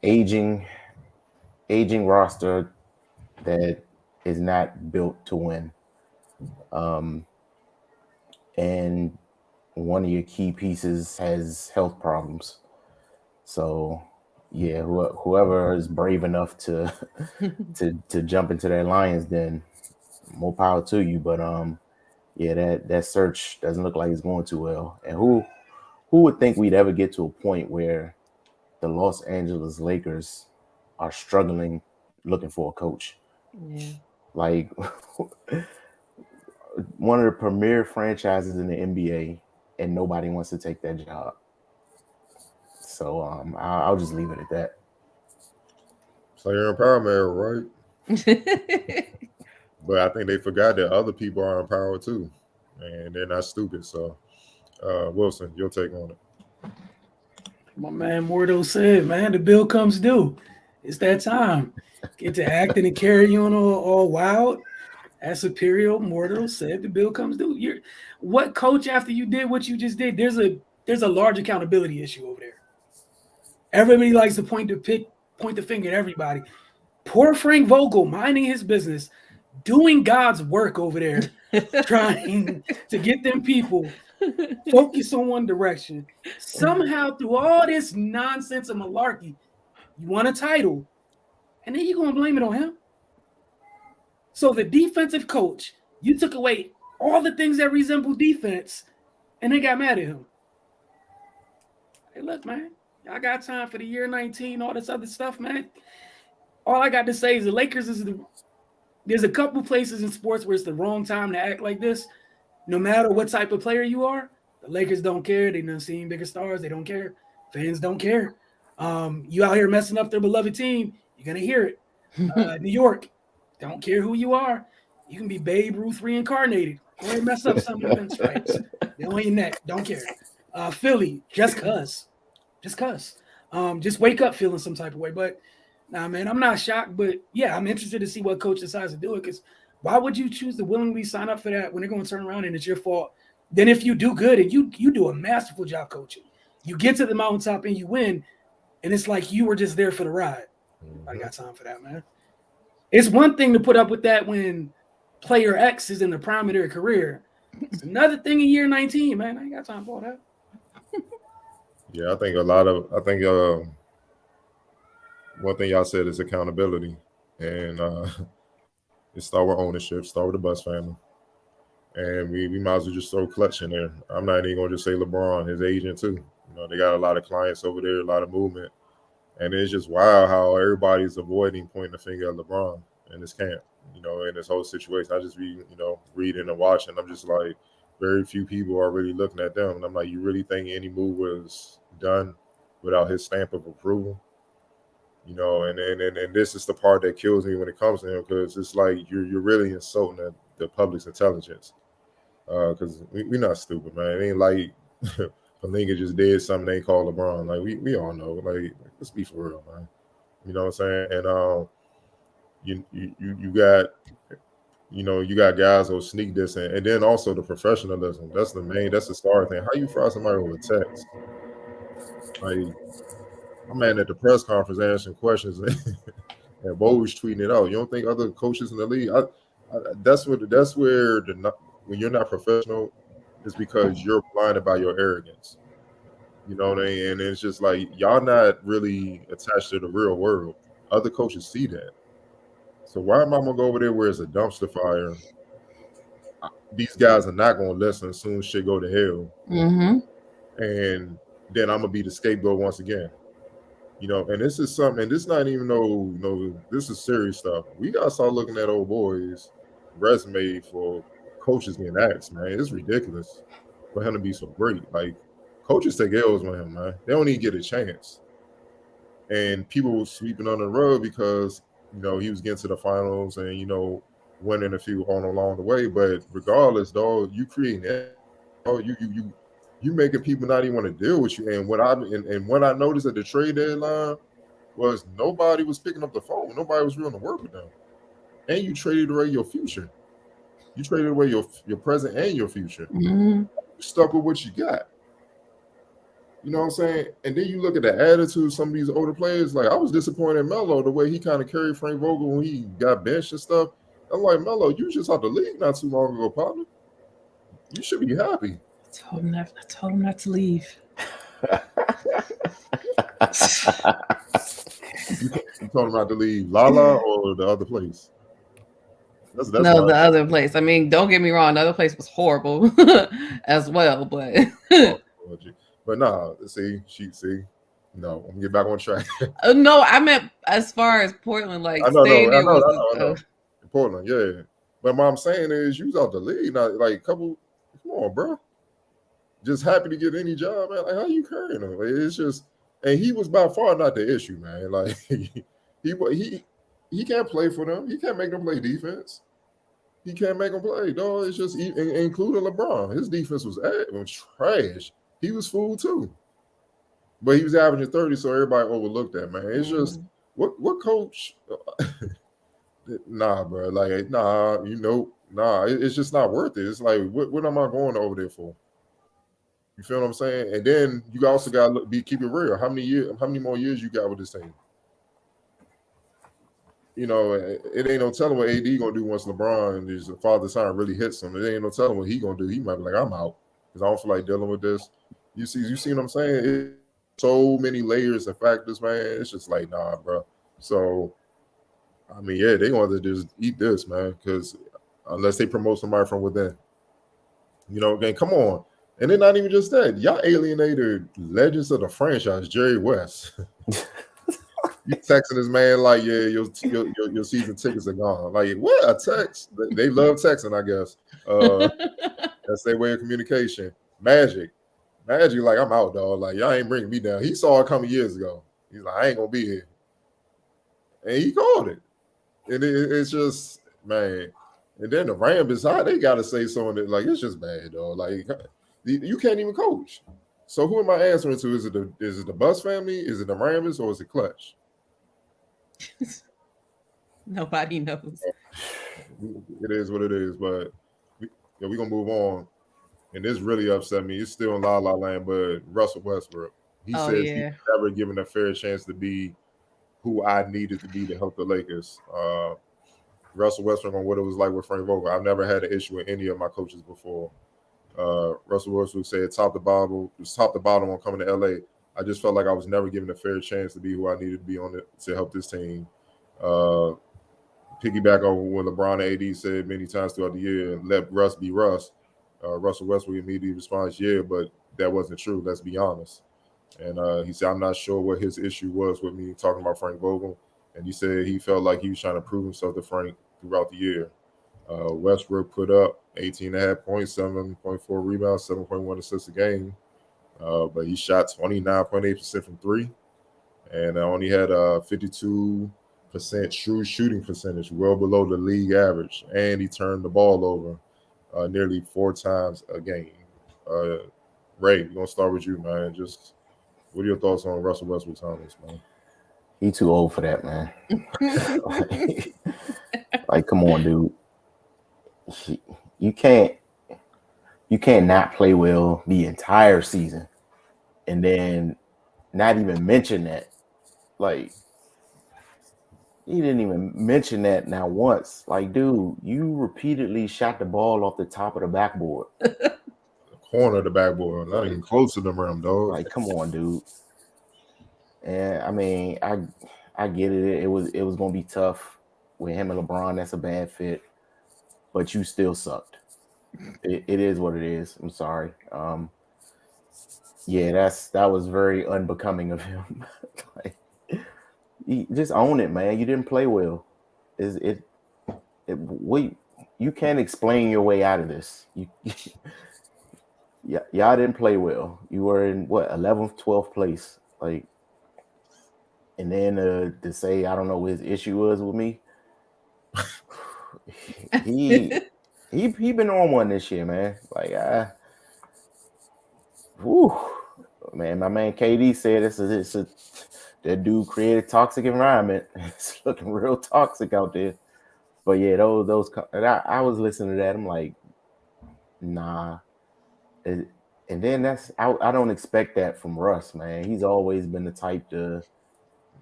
aging roster that is not built to win. And one of your key pieces has health problems. So yeah, whoever is brave enough to to jump into that Lions den, more power to you. But yeah, that search doesn't look like it's going too well. And who would think we'd ever get to a point where the Los Angeles Lakers are struggling looking for a coach? Yeah. like one of the premier franchises in the NBA, and nobody wants to take that job. So I'll just leave it at that. Player empowerment, right? But I think they forgot that other people are empowered too, and they're not stupid. So, Wilson, your take on it? My man Mordo said, man, the bill comes due. It's that time. Get to acting and carry on all wild. As Superior Mordo said, the bill comes due. What coach, after you did what you just did, there's a large accountability issue over there. Everybody likes to point the finger at everybody. Poor Frank Vogel minding his business, doing God's work over there, trying to get them people focus on one direction. Somehow, through all this nonsense and malarkey, you won a title, and then you're going to blame it on him? So the defensive coach, you took away all the things that resemble defense, and they got mad at him. Hey, look, man, y'all got time for the year 19, all this other stuff, man. All I got to say is the Lakers there's a couple places in sports where it's the wrong time to act like this. No matter what type of player you are, the Lakers don't care. They done seen bigger stars. They don't care. Fans don't care. You out here messing up their beloved team, you're going to hear it. New York, don't care who you are. You can be Babe Ruth reincarnated. Go ahead and mess up some of the pinstripes. They're on your neck. Don't care. Philly, just cuz. Just cuz. Just wake up feeling some type of way. But, nah, man, I'm not shocked. But, yeah, I'm interested to see what coach decides to do it, because why would you choose to willingly sign up for that when they're going to turn around and it's your fault? Then if you do good and you do a masterful job coaching, you get to the mountaintop and you win, and it's like you were just there for the ride. I got time for that, man. It's one thing to put up with that when player X is in the prime of their career. It's another thing in year 19, man. I ain't got time for that. Yeah, I think one thing y'all said is accountability, and it start with ownership, start with the Bus family, and we might as well just throw Clutch in there. I'm not even gonna just say LeBron, his agent too. They got a lot of clients over there, a lot of movement, and it's just wild how everybody's avoiding pointing the finger at LeBron in this camp. In this whole situation, I just be reading and watching. I'm just like, very few people are really looking at them, and I'm like, you really think any move was done without his stamp of approval? And this is the part that kills me when it comes to him, because it's like you're really insulting the public's intelligence. Because we're not stupid, man. It ain't like Palinka just did something they call LeBron. Like we all know. Like, let's be for real, man. You know what I'm saying? And you got guys who sneak this in, and then also the professionalism. That's the star thing. How you fire somebody over text? Like, my man at the press conference answering questions and Bo was tweeting it out. You don't think other coaches in the league? That's where when you're not professional, it's because you're blinded by your arrogance. You know what I mean? And it's just like, y'all not really attached to the real world. Other coaches see that. So why am I gonna go over there where it's a dumpster fire? These guys are not gonna listen as soon as shit go to hell. Mm-hmm. And then I'm gonna be the scapegoat once again. And this is something, and this not even this is serious stuff. We gotta start looking at old boys' resume for coaches getting asked, man. It's ridiculous for him to be so great. Like, coaches take L's with him, man. They don't even get a chance. And people were sweeping under the rug because he was getting to the finals and winning a few on along the way. But regardless, dog, you creating that, you making people not even want to deal with you. And what I noticed at the trade deadline was nobody was picking up the phone. Nobody was willing to work with them. And you traded away your future. You traded away your present and your future. Mm-hmm. You stuck with what you got. You know what I'm saying? And then you look at the attitude of some of these older players. Like, I was disappointed in Melo, the way he kind of carried Frank Vogel when he got benched and stuff. I'm like, Melo, you just out the league not too long ago, partner. You should be happy. I told him not to leave. You told him not to leave Lala or the other place? That's no, the other place. I mean, don't get me wrong. The other place was horrible as well, but... But nah, see, no, I'm gonna get back on track. No, I meant as far as Portland, like I know. Portland, yeah. But what I'm saying is, you was out the league, not like come on, bro. Just happy to get any job, man. Like, how you carrying him? It's just, and he was by far not the issue, man. Like, he can't play for them. He can't make them play defense. He can't make them play, dog. It's just, including LeBron. His defense was trash. He was fooled too. But he was averaging 30, so everybody overlooked that, man. It's just, what coach? Nah, bro. Like, nah, it's just not worth it. It's like, what am I going over there for? You feel what I'm saying? And then you also got to keep it real. How many more years you got with this team? You know, it ain't no telling what AD gonna do once LeBron and his father son really hits him. It ain't no telling what he gonna do. He might be like, I'm out because I don't feel like dealing with this. You see what I'm saying? It's so many layers and factors, man. It's just like, nah, bro. So, I mean, yeah, they want to just eat this, man, because unless they promote somebody from within, you know, again, come on. And then not even just that, y'all alienated legends of the franchise, Jerry West. You texting this man like, yeah, your season tickets are gone. Like, what? A text? They love texting, I guess. That's their way of communication. Magic, like, I'm out, dog. Like, y'all ain't bringing me down. He saw it coming years ago. He's like, I ain't gonna be here, and he called it. And it's just, man. And then the Rams, how they gotta say something that, like, it's just bad, dog. Like, you can't even coach. So who am I answering to? Is it the Bus family? Is it the Rams, or is it Clutch? Nobody knows. It is what it is, but we're gonna move on. And this really upset me. It's still in La La Land, but Russell Westbrook. He says he's never given a fair chance to be who I needed to be to help the Lakers. Russell Westbrook on what it was like with Frank Vogel. I've never had an issue with any of my coaches before. Russell Westbrook said top to bottom on coming to LA. I just felt like I was never given a fair chance to be who I needed to be on it to help this team. Piggyback on what LeBron and AD said many times throughout the year, let Russ be Russ. Russell Westbrook immediately responds, yeah, but that wasn't true. Let's be honest. And he said, I'm not sure what his issue was with me talking about Frank Vogel. And he said he felt like he was trying to prove himself to Frank throughout the year. Westbrook put up 18.5 points, 7.4 rebounds, 7.1 assists a game. But he shot 29.8% from three and only had a 52% true shooting percentage, well below the league average. And he turned the ball over nearly 4 times a game. Ray, we're going to start with you, man. Just what are your thoughts on Russell Westbrook's comments, man? He too old for that, man. like, come on, dude. You can't not play well the entire season and then not even mention that. Like, he didn't even mention that now once. Like, dude, you repeatedly shot the ball off the top of the backboard. The corner of the backboard, not even close to the rim, dog. Like, come on, dude. And I mean, I get it. It was gonna be tough with him and LeBron. That's a bad fit, but you still sucked. It is what it is. I'm sorry. Yeah, that was very unbecoming of him. Like, you just own it, man. You didn't play well. You can't explain your way out of this. Y'all didn't play well. You were in what 11th, 12th place. Like, and then to say I don't know what his issue was with me. he been on one this year, man. Like, man, my man KD said that dude created a toxic environment. It's looking real toxic out there. But yeah, those I was listening to that. I'm like, nah. And then I don't expect that from Russ, man. He's always been the type to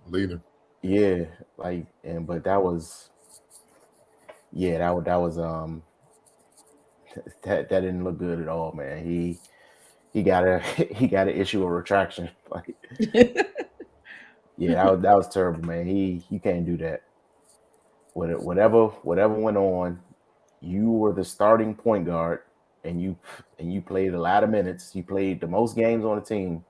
leader. Yeah, like, but that was that didn't look good at all, man. He got an issue of retraction. Like, yeah, that was terrible, man. You can't do that. Whatever went on, you were the starting point guard, and you played a lot of minutes. You played the most games on the team,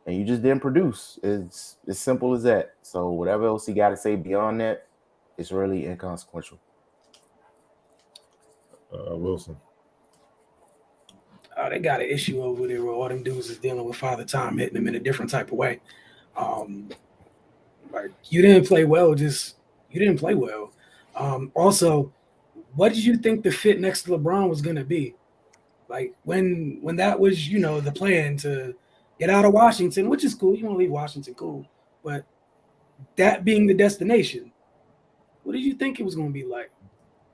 and you just didn't produce. It's as simple as that. So whatever else he got to say beyond that, it's really inconsequential. Wilson. They got an issue over there where all them dudes is dealing with Father Time hitting them in a different type of way. Like you didn't play well, you didn't play well. Also, what did you think the fit next to LeBron was going to be? Like when that was, the plan to get out of Washington, which is cool. You want to leave Washington, cool. But that being the destination, what did you think it was going to be like?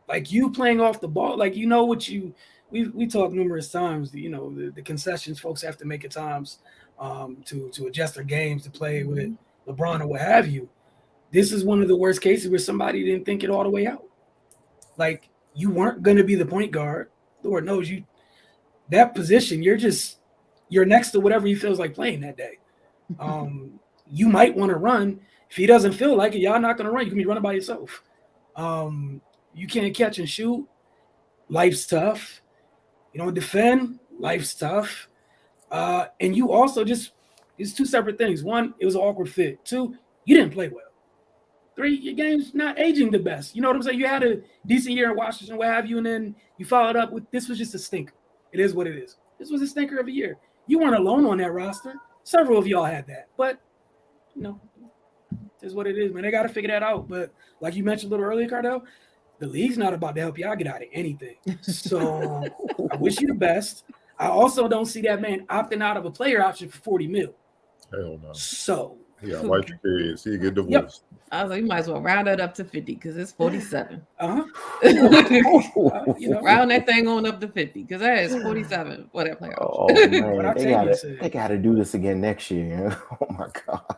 Like you playing off the ball, like we talked numerous times. The concessions folks have to make at times to adjust their games to play with LeBron or what have you. This is one of the worst cases where somebody didn't think it all the way out. Like you weren't going to be the point guard. Lord knows you. That position, you're next to whatever he feels like playing that day. You might want to run. If he doesn't feel like it, y'all not going to run. You can be running by yourself. You can't catch and shoot. Life's tough. You don't defend. Life's tough. And you also it's two separate things. One, it was an awkward fit. Two, you didn't play well. Three, your game's not aging the best. You know what I'm saying? You had a decent year in Washington, what have you, and then you followed up with this was just a stinker. It is what it is. This was a stinker of a year. You weren't alone on that roster. Several of y'all had that. But, it is what it is, man. They got to figure that out. But like you mentioned a little earlier, Cardell, the league's not about to help y'all get out of anything. So I wish you the best. I also don't see that man opting out of a player option for $40 million. Hell no. So. Yeah, wife your kids. He get divorced. Yep. I was like, you might as well round it up to 50 because it's 47. Uh-huh. Round that thing on up to 50 because that is 47 for that playoff. Oh man, they gotta do this again next year. Oh my god.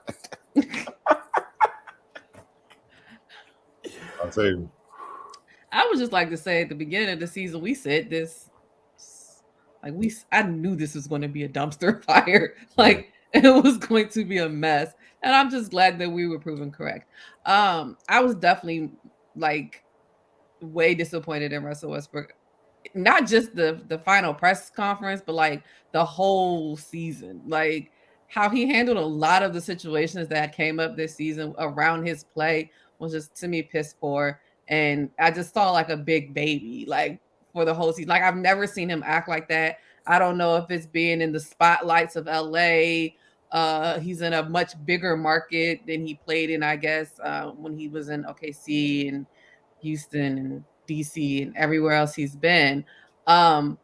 I'll tell you. I would just like to say at the beginning of the season, we said this. I knew this was going to be a dumpster fire. Like it was going to be a mess. And I'm just glad that we were proven correct. I was definitely way disappointed in Russell Westbrook. Not just the final press conference, but the whole season. Like how he handled a lot of the situations that came up this season around his play was just to me piss poor. And I just saw a big baby for the whole season. I've never seen him act like that. I don't know if it's being in the spotlights of LA. He's in a much bigger market than he played in, I guess, when he was in OKC and Houston and DC and everywhere else he's been. I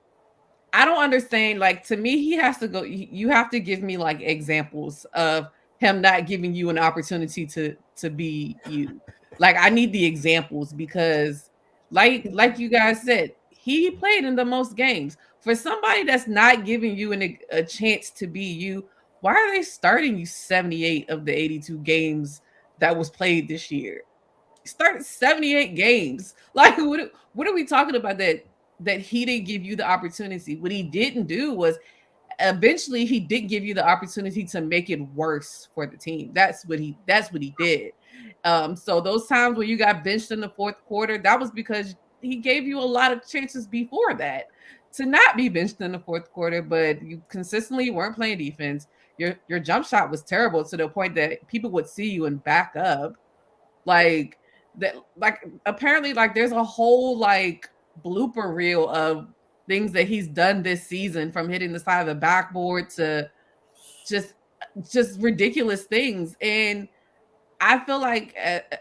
don't understand. To me, he has to go. You have to give me examples of him not giving you an opportunity to be you. I need the examples because, like you guys said, he played in the most games. For somebody that's not giving you a chance to be you, why are they starting you 78 of the 82 games that was played this year? He started 78 games. What are we talking about that he didn't give you the opportunity? What he didn't do was eventually he did give you the opportunity to make it worse for the team. That's what he did. So those times where you got benched in the fourth quarter, that was because he gave you a lot of chances before that to not be benched in the fourth quarter, but you consistently weren't playing defense. Your jump shot was terrible to the point that people would see you and back up. Apparently there's a whole blooper reel of things that he's done this season, from hitting the side of the backboard to just ridiculous things. And I feel like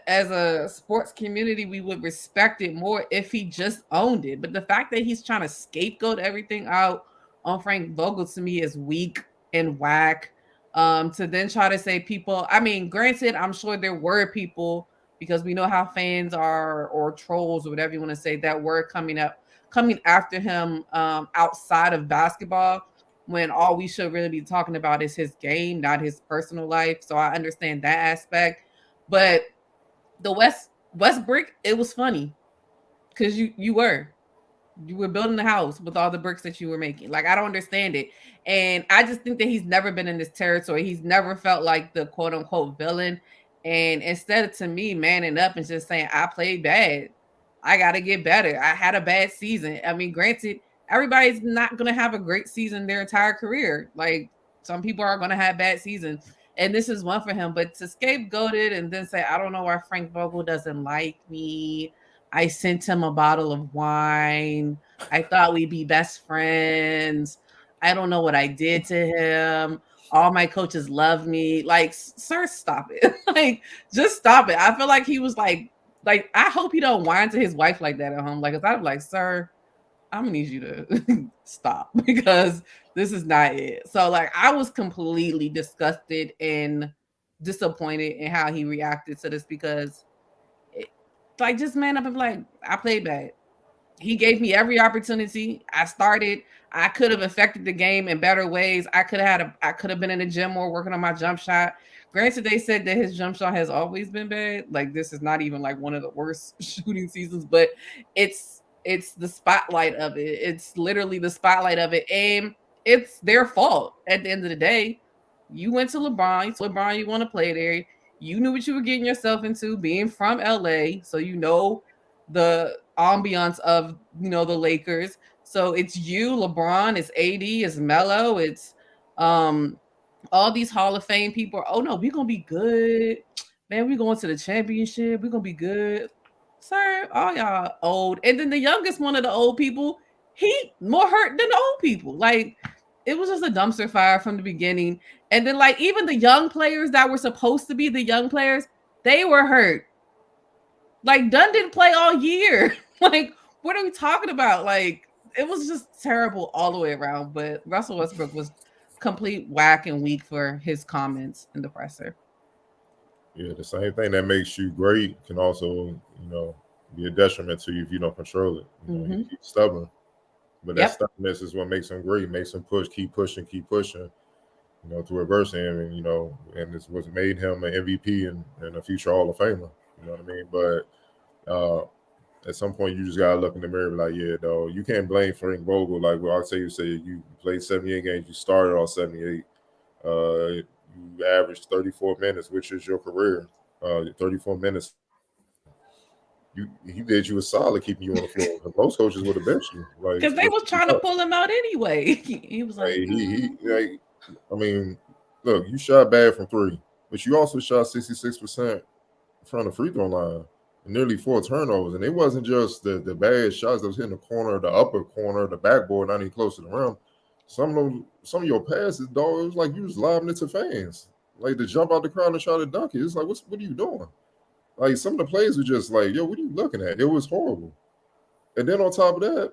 as a sports community, we would respect it more if he just owned it. But the fact that he's trying to scapegoat everything out on Frank Vogel, to me, is weak and whack. To then try to say people, I mean, granted, I'm sure there were people, because we know how fans are, or trolls, or whatever you want to say, that were coming after him outside of basketball, when all we should really be talking about is his game, not his personal life. So I understand that aspect. But the Westbrook, it was funny because you were building the house with all the bricks that you were making. I don't understand it. And I just think that he's never been in this territory. He's never felt like the quote unquote villain. And instead of, to me, manning up and just saying, I played bad, I got to get better, I had a bad season. I mean, granted, everybody's not going to have a great season their entire career. Some people are going to have bad seasons, and this is one for him. But to scapegoat it and then say, I don't know why Frank Vogel doesn't like me, I sent him a bottle of wine, I thought we'd be best friends. I don't know what I did to him. All my coaches love me. Like, sir, stop it. Like, just stop it. I feel like he was like, I hope he don't whine to his wife like that at home. Like, if I'm like, sir, I'm gonna need you to stop because this is not it. So, like, I was completely disgusted and disappointed in how he reacted to this because, like, just man up and be like, I played bad. He gave me every opportunity. I could have affected the game in better ways. I could have been in the gym more working on my jump shot. Granted, they said that his jump shot has always been bad. Like, this is not even like one of the worst shooting seasons, but it's the spotlight of it. It's literally the spotlight of it. And it's their fault at the end of the day. You went to LeBron. You told LeBron you want to play there. You knew what you were getting yourself into being from LA. So you know the ambiance of the Lakers. So it's you, LeBron, it's AD, it's Melo, it's all these Hall of Fame people. Oh no, we're gonna be good. Man, we're going to the championship. We're gonna be good. Sir, all y'all old. And then the youngest one of the old people, he more hurt than the old people. Like, it was just a dumpster fire from the beginning. And then, like, even the young players that were supposed to be the young players, they were hurt. Like, Dunn didn't play all year. Like, what are we talking about? Like, it was just terrible all the way around. But Russell Westbrook was complete whack and weak for his comments in the presser. Yeah, the same thing that makes you great can also, be a detriment to you if you don't control it. He's stubborn. But that stubbornness is what makes him great, makes him keep pushing, to reverse him. And, and it's what made him an MVP and a future Hall of Famer. You know what I mean? But at some point, you just got to look in the mirror and be like, yeah, dog, you can't blame Frank Vogel. Like, well, I'll say you played 78 games, you started all 78. You averaged 34 minutes, which is your career. 34 minutes. He did you a solid keeping you on the floor. Most coaches would have benched you. Because they was trying to pull him out anyway. He was like, I mean, look, you shot bad from three, but you also shot 66% from the free throw line. Nearly 4 turnovers, and it wasn't just the bad shots that was hitting the corner, the upper corner, the backboard, not even close to the rim. Some of your passes, dog, it was like you was lobbing it to fans, like to jump out the crowd and try to dunk it. It's like, what are you doing? Like, some of the plays were just like, yo, what are you looking at? It was horrible. And then on top of that,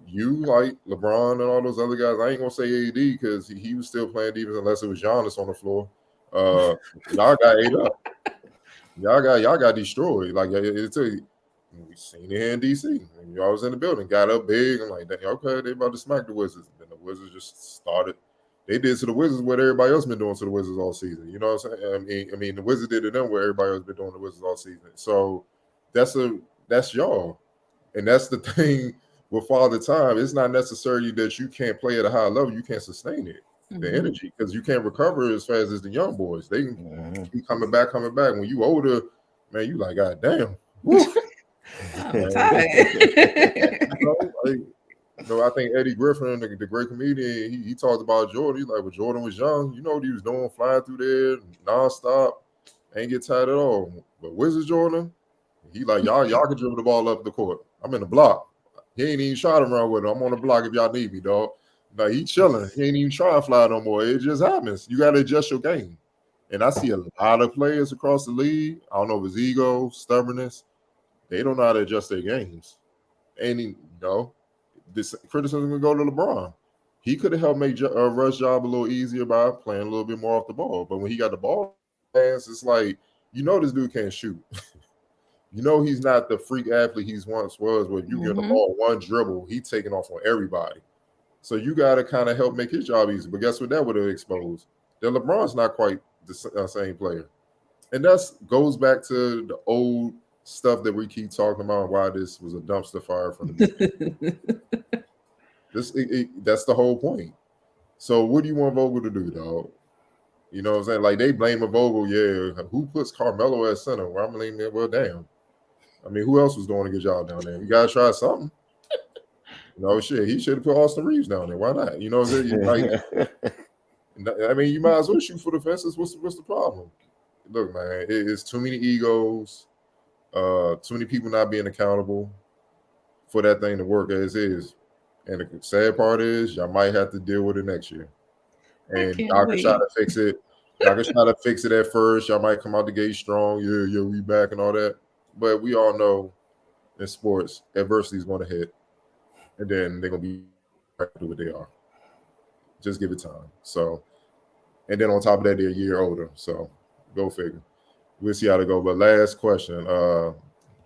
you like LeBron and all those other guys. I ain't gonna say AD because he was still playing defense unless it was Giannis on the floor. Y'all got ate up. Y'all got destroyed. Like, we seen it here in DC. When y'all was in the building, got up big. I'm like, okay, they about to smack the Wizards. And the Wizards just started. They did to the Wizards what everybody else been doing to the Wizards all season. You know what I'm saying? I mean, the Wizards did to them what everybody else been doing to the Wizards all season. So that's y'all, and that's the thing with Father Time. It's not necessarily that you can't play at a high level. You can't sustain it. The energy, because you can't recover as fast as the young boys. They can keep coming back. When you older, man, you like, God damn. I'm tired. I think Eddie Griffin, the great comedian, he talked about Jordan. He's like, when Jordan was young, you know what he was doing, flying through there nonstop, ain't get tired at all. But Wizards Jordan, he like, y'all can dribble the ball up the court. I'm in the block. He ain't even shot around with it. I'm on the block if y'all need me, dog. No, he chilling. He ain't even trying to fly no more. It just happens. You got to adjust your game. And I see a lot of players across the league. I don't know if it's ego, stubbornness. They don't know how to adjust their games. And, this criticism would go to LeBron. He could have helped make Russ' job a little easier by playing a little bit more off the ball. But when he got the ball, it's like, this dude can't shoot. He's not the freak athlete he once was, where you get the ball one dribble, he taking off on everybody. So you got to kind of help make his job easy. But guess what that would have exposed? That LeBron's not quite the same player. And that goes back to the old stuff that we keep talking about, why this was a dumpster fire from the beginning. That's the whole point. So what do you want Vogel to do, dog? You know what I'm saying? Like, they blame a Vogel, yeah. Who puts Carmelo at center? Well, I'm like, well, damn. I mean, who else was doing a good job down there? You got to try something. Shit, he should have put Austin Reeves down there. Why not? You know what I'm saying? Like, I mean, you might as well shoot for the fences. What's the problem? Look, man, it's too many egos, too many people not being accountable for that thing to work as is. And the sad part is, y'all might have to deal with it next year. And can't y'all can wait. try to fix it. Y'all can try to fix it at first. Y'all might come out the gate strong. Yeah, we back and all that. But we all know in sports, adversity is going to hit. And then they're going to be right to what they are. Just give it time. So, and then on top of that, they're a year older. So, go figure. We'll see how they go. But last question.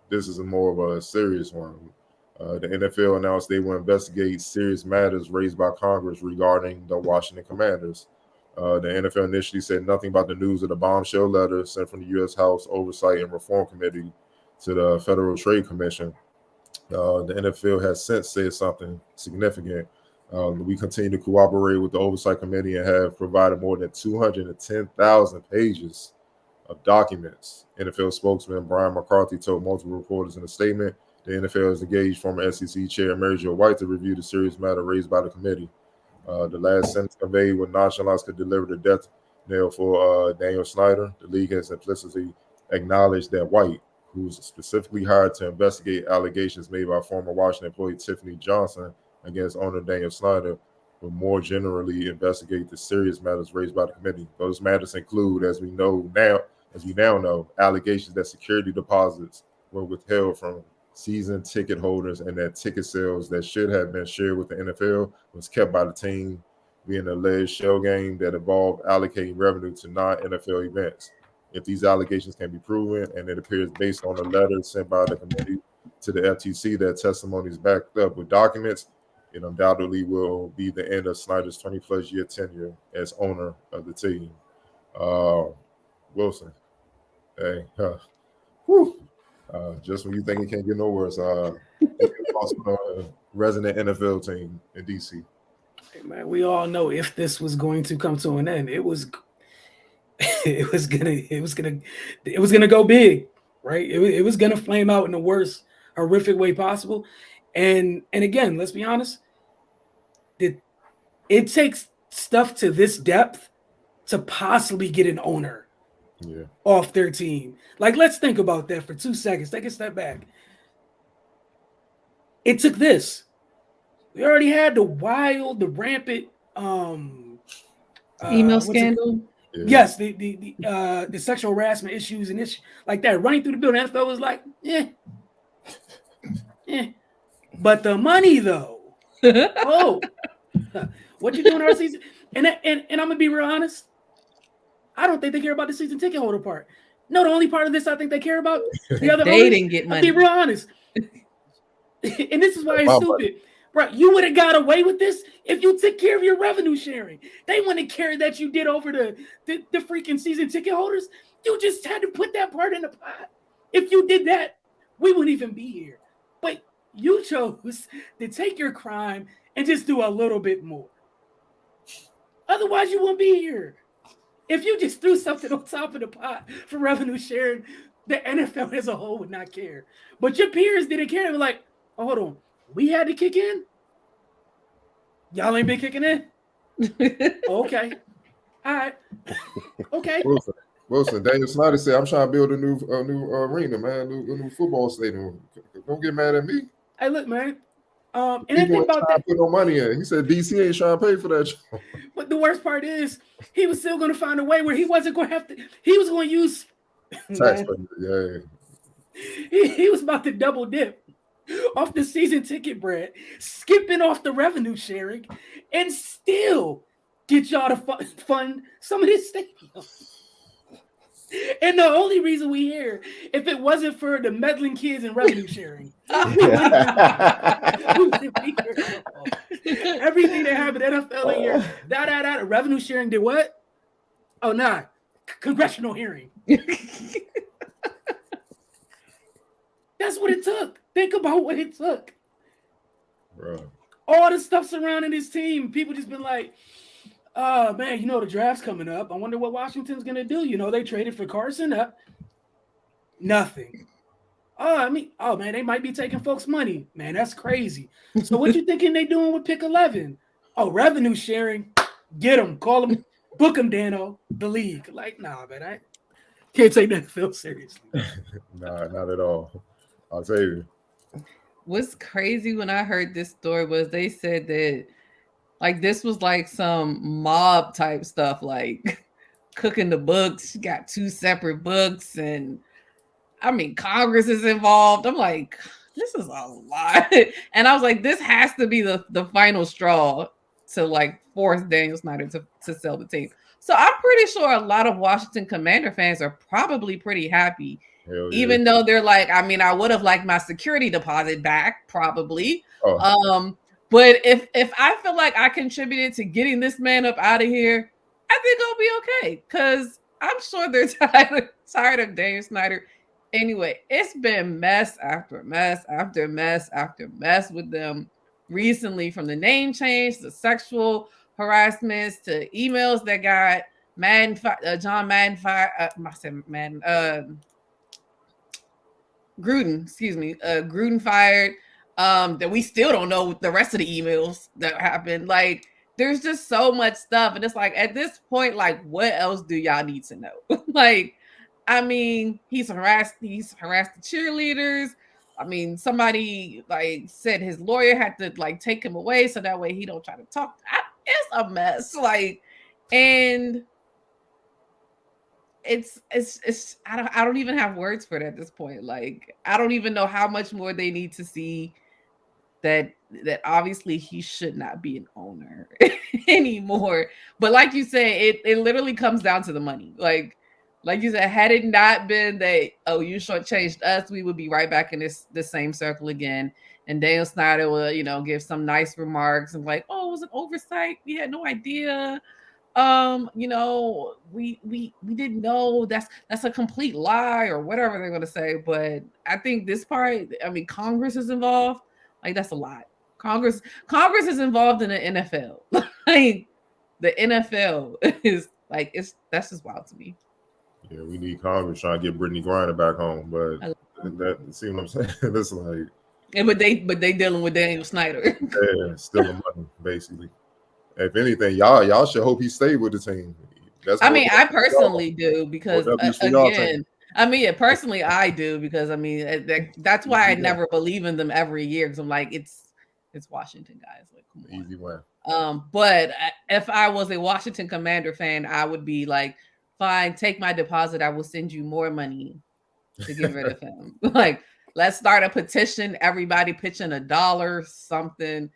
This is more of a serious one. The NFL announced they will investigate serious matters raised by Congress regarding the Washington Commanders. The NFL initially said nothing about the news of the bombshell letter sent from the U.S. House Oversight and Reform Committee to the Federal Trade Commission. The NFL has since said something significant. We continue to cooperate with the Oversight Committee and have provided more than 210,000 pages of documents. NFL spokesman Brian McCarthy told multiple reporters in a statement the NFL has engaged former SEC Chair Mary Jo White to review the serious matter raised by the committee. The last sentence conveyed with nonchalance could deliver the death knell for Daniel Snyder. The league has implicitly acknowledged that White, who was specifically hired to investigate allegations made by former Washington employee Tiffany Johnson against owner Daniel Snyder, will more generally investigate the serious matters raised by the committee. Those matters include, as we now know, allegations that security deposits were withheld from season ticket holders and that ticket sales that should have been shared with the NFL was kept by the team, being an alleged shell game that involved allocating revenue to non-NFL events. If these allegations can be proven, and it appears based on a letter sent by the committee to the FTC that testimony is backed up with documents, it undoubtedly will be the end of Snyder's 20-plus year tenure as owner of the team. Wilson, hey, just when you think it can't get no worse, resident NFL team in DC. Hey, man, we all know if this was going to come to an end, it was gonna go big, right? It was gonna flame out in the worst horrific way possible. And again, let's be honest, it takes stuff to this depth to possibly get an owner off their team. Like, let's think about that for 2 seconds. Take a step back. It took this. We already had the rampant email scandal. Yes, the sexual harassment issues and issues like that running through the building. NFL was like, yeah. But the money, though, what you doing our season? And I'm gonna be real honest. I don't think they care about the season ticket holder part. No, the only part of this I think they care about the other. They didn't get money. I'll be real honest. And this is why it's stupid. Bro, you would have got away with this if you took care of your revenue sharing. They wouldn't care that you did over the freaking season ticket holders. You just had to put that part in the pot. If you did that, we wouldn't even be here. But you chose to take your crime and just do a little bit more. Otherwise, you wouldn't be here. If you just threw something on top of the pot for revenue sharing, the NFL as a whole would not care. But your peers didn't care. They were like, oh, hold on. We had to kick in? Y'all ain't been kicking in? Okay. All right. Okay. Wilson, Daniel Snyder said, I'm trying to build a new arena, man, a new football stadium. Don't get mad at me. Hey, look, man. And he I think about that. Put no money in. He said DC ain't trying to pay for that. But the worst part is he was still going to find a way where he wasn't going to have to. He was going to use taxpayer. Yeah. He was about to double dip off the season ticket bread, skipping off the revenue sharing, and still get y'all to fund some of this stadium. And the only reason we here, if it wasn't for the meddling kids and revenue sharing, everything that happened NFL in here, revenue sharing did what? Oh, nah, congressional hearing. That's what it took. Think about what it took. Bro. All the stuff surrounding this team, people just been like, oh, man, the draft's coming up. I wonder what Washington's going to do. They traded for Carson. Nothing. Oh, man, they might be taking folks' money. Man, that's crazy. So what you thinking they doing with pick 11? Oh, revenue sharing. Get them. Call them. Book them, Dano. The league. Like, nah, man, I can't take that Phil seriously. Nah, not at all. I'll tell you. what's crazy when I heard this story was they said that like this was like some mob type stuff, like cooking the books. She got 2 separate books, and I mean Congress is involved. I'm like, this is a lot. And I was like, this has to be the final straw to like force Daniel Snyder to sell the team. So I'm pretty sure a lot of Washington Commander fans are probably pretty happy. Hell yeah. Even though they're like, I mean, I would have liked my security deposit back, probably. Oh. But if I feel like I contributed to getting this man up out of here, I think I'll be okay. Because I'm sure they're tired of Daniel Snyder. Anyway, it's been mess after mess after mess after mess with them recently, from the name change to sexual harassments to emails that got John Madden fired. Gruden, excuse me, Gruden fired. That we still don't know the rest of the emails that happened. Like, there's just so much stuff, and it's like at this point, like, what else do y'all need to know? Like, I mean, he's harassed the cheerleaders. I mean, somebody like said his lawyer had to like take him away so that way he don't try to talk. It's a mess. Like, and it's I don't even have words for it at this point. Like, I don't even know how much more they need to see that obviously he should not be an owner anymore. But like you say, it literally comes down to the money. Like you said, had it not been that, oh, you shortchanged us, we would be right back in the same circle again. And Daniel Snyder will, you know, give some nice remarks and like, oh, it was an oversight. We had no idea. You know, we didn't know. That's a complete lie or whatever they're gonna say. But I think this part, I mean, Congress is involved. Like, that's a lot. Congress is involved in the NFL. Like, the NFL is like, that's just wild to me. Yeah, we need Congress trying to get Brittany Griner back home, but that, see what I'm saying? It's like, yeah, but they dealing with Daniel Snyder. Yeah, still the money, basically. If anything, y'all should hope he stayed with the team. I mean, I personally do, because again, I mean, personally, I do, because I mean, that's why I never believe in them every year, because I'm like, it's Washington, guys. Like, come on. Easy win. But if I was a Washington Commander fan, I would be like, fine, take my deposit. I will send you more money to get rid of him. Like, let's start a petition. Everybody pitching $1, something,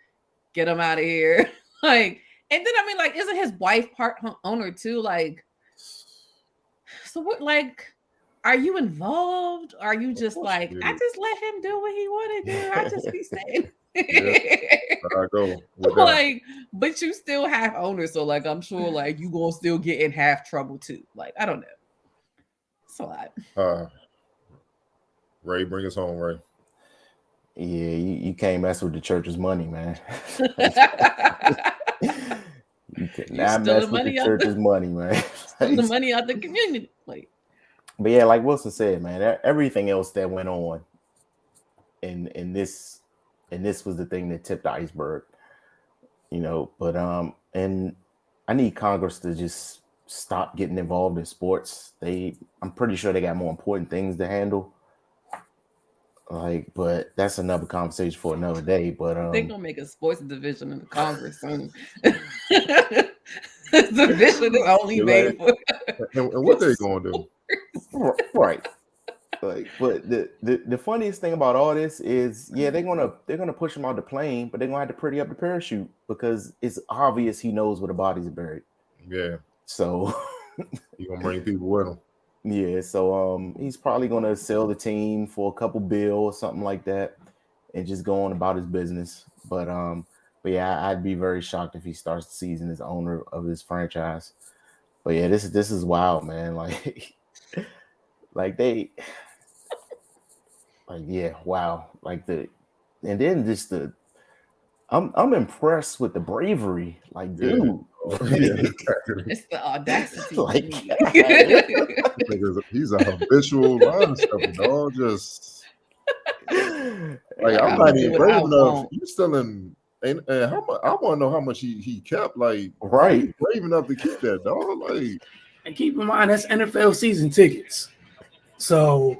get him out of here. Like, and then I mean, like, isn't his wife part owner too? Like, so what? Like, are you involved? Are you just like, I just let him do what he want to do? I just be saying. I go like, but you still have owners, so like, I'm sure like you gonna still get in half trouble too. Like, I don't know. It's a lot. Ray, bring us home, Ray. Yeah, you can't mess with the church's money, man. You cannot mess with the church's money, man. The money out the community. Like, but yeah, like Wilson said, man, everything else that went on in this was the thing that tipped the iceberg, you know. But and I need Congress to just stop getting involved in sports. I'm pretty sure they got more important things to handle. Like, but that's another conversation for another day. But they're gonna make a sports division in the Congress soon. The division is only made for. And what they gonna do? Right. Like, but the funniest thing about all this is, yeah, they're gonna push him out the plane, but they're gonna have to pretty up the parachute, because it's obvious he knows where the bodies are buried. Yeah. So He's gonna bring people with him. Yeah, so he's probably gonna sell the team for a couple bill or something like that, and just go on about his business. But yeah, I'd be very shocked if he starts the season as owner of his franchise. But yeah, this is wild, man. Like, yeah, wow. And then just I'm impressed with the bravery. Like, dude. It's the audacity. Like, he's a habitual line stepper, dog. Just like, I'm not even brave enough. You still in? And how much? I want to know how much he kept. Like, right, brave enough to keep that, dog. Like, and keep in mind, that's NFL season tickets. So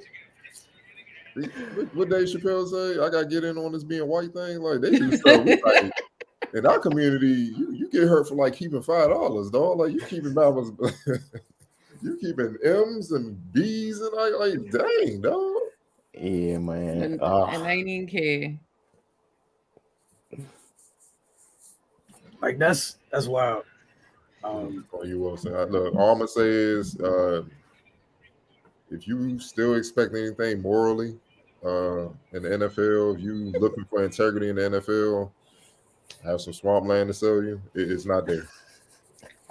What Dave Chappelle say? I gotta get in on this being white thing. Like they do stuff. Like, in our community, you get hurt for like keeping $5, dog. Like you keeping balance, you keeping M's and B's and like dang, dog. Yeah, man. And I ain't even care. Like that's wild. You will say. Look, all I'm gonna say is, if you still expect anything morally in the NFL, if you looking for integrity in the NFL, have some swamp land to sell you. It's not there.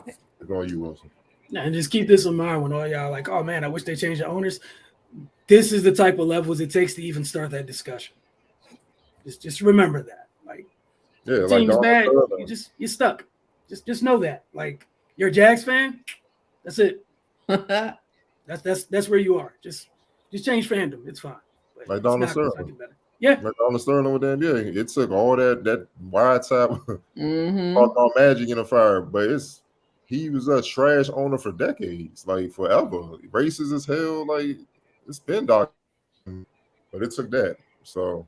It's on you, Wilson. And just keep this in mind when all y'all like, oh man, I wish they changed the owners. This is the type of levels it takes to even start that discussion. Just remember that. Like, yeah, the like team's bad, you're stuck. Just know that. Like, you're a Jags fan, that's it. That's where you are. Just change fandom. It's fine. But like it's Donald not Sterling. get better. Yeah. Like Donald Sterling with the NBA. It took all that wide top Mm-hmm. all magic in the fire, but he was a trash owner for decades, like forever. Racist as hell, like it's been documented, but it took that. So,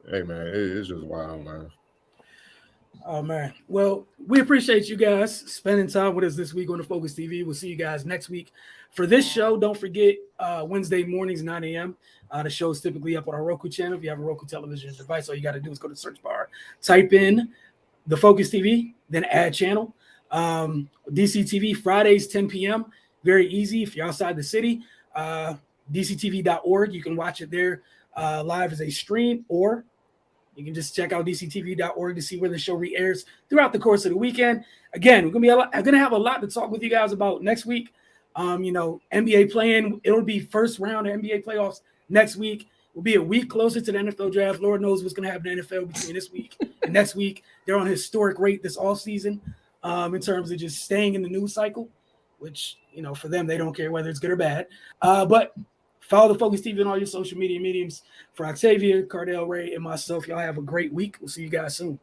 hey man, it's just wild, man. Oh man. Well, we appreciate you guys spending time with us this week on the Focus TV. We'll see you guys next week for this show. Don't forget Wednesday mornings 9 a.m. The show is typically up on our Roku channel. If you have a Roku television device, all you got to do is go to the search bar, type in the Focus TV, then add channel. DCTV Fridays 10 p.m. Very easy. If you're outside the city, dctv.org, you can watch it there live as a stream, or you can just check out dctv.org to see where the show re-airs throughout the course of the weekend. Again, we're gonna have a lot to talk with you guys about next week. NBA playing, it'll be first round of NBA playoffs next week. We'll be a week closer to the NFL draft. Lord knows what's gonna happen in the NFL between this week and next week. They're on a historic rate this offseason in terms of just staying in the news cycle, which, for them, they don't care whether it's good or bad. But follow the Focus TV on all your social media mediums. For Octavia, Cardell, Ray, and myself, y'all have a great week. We'll see you guys soon.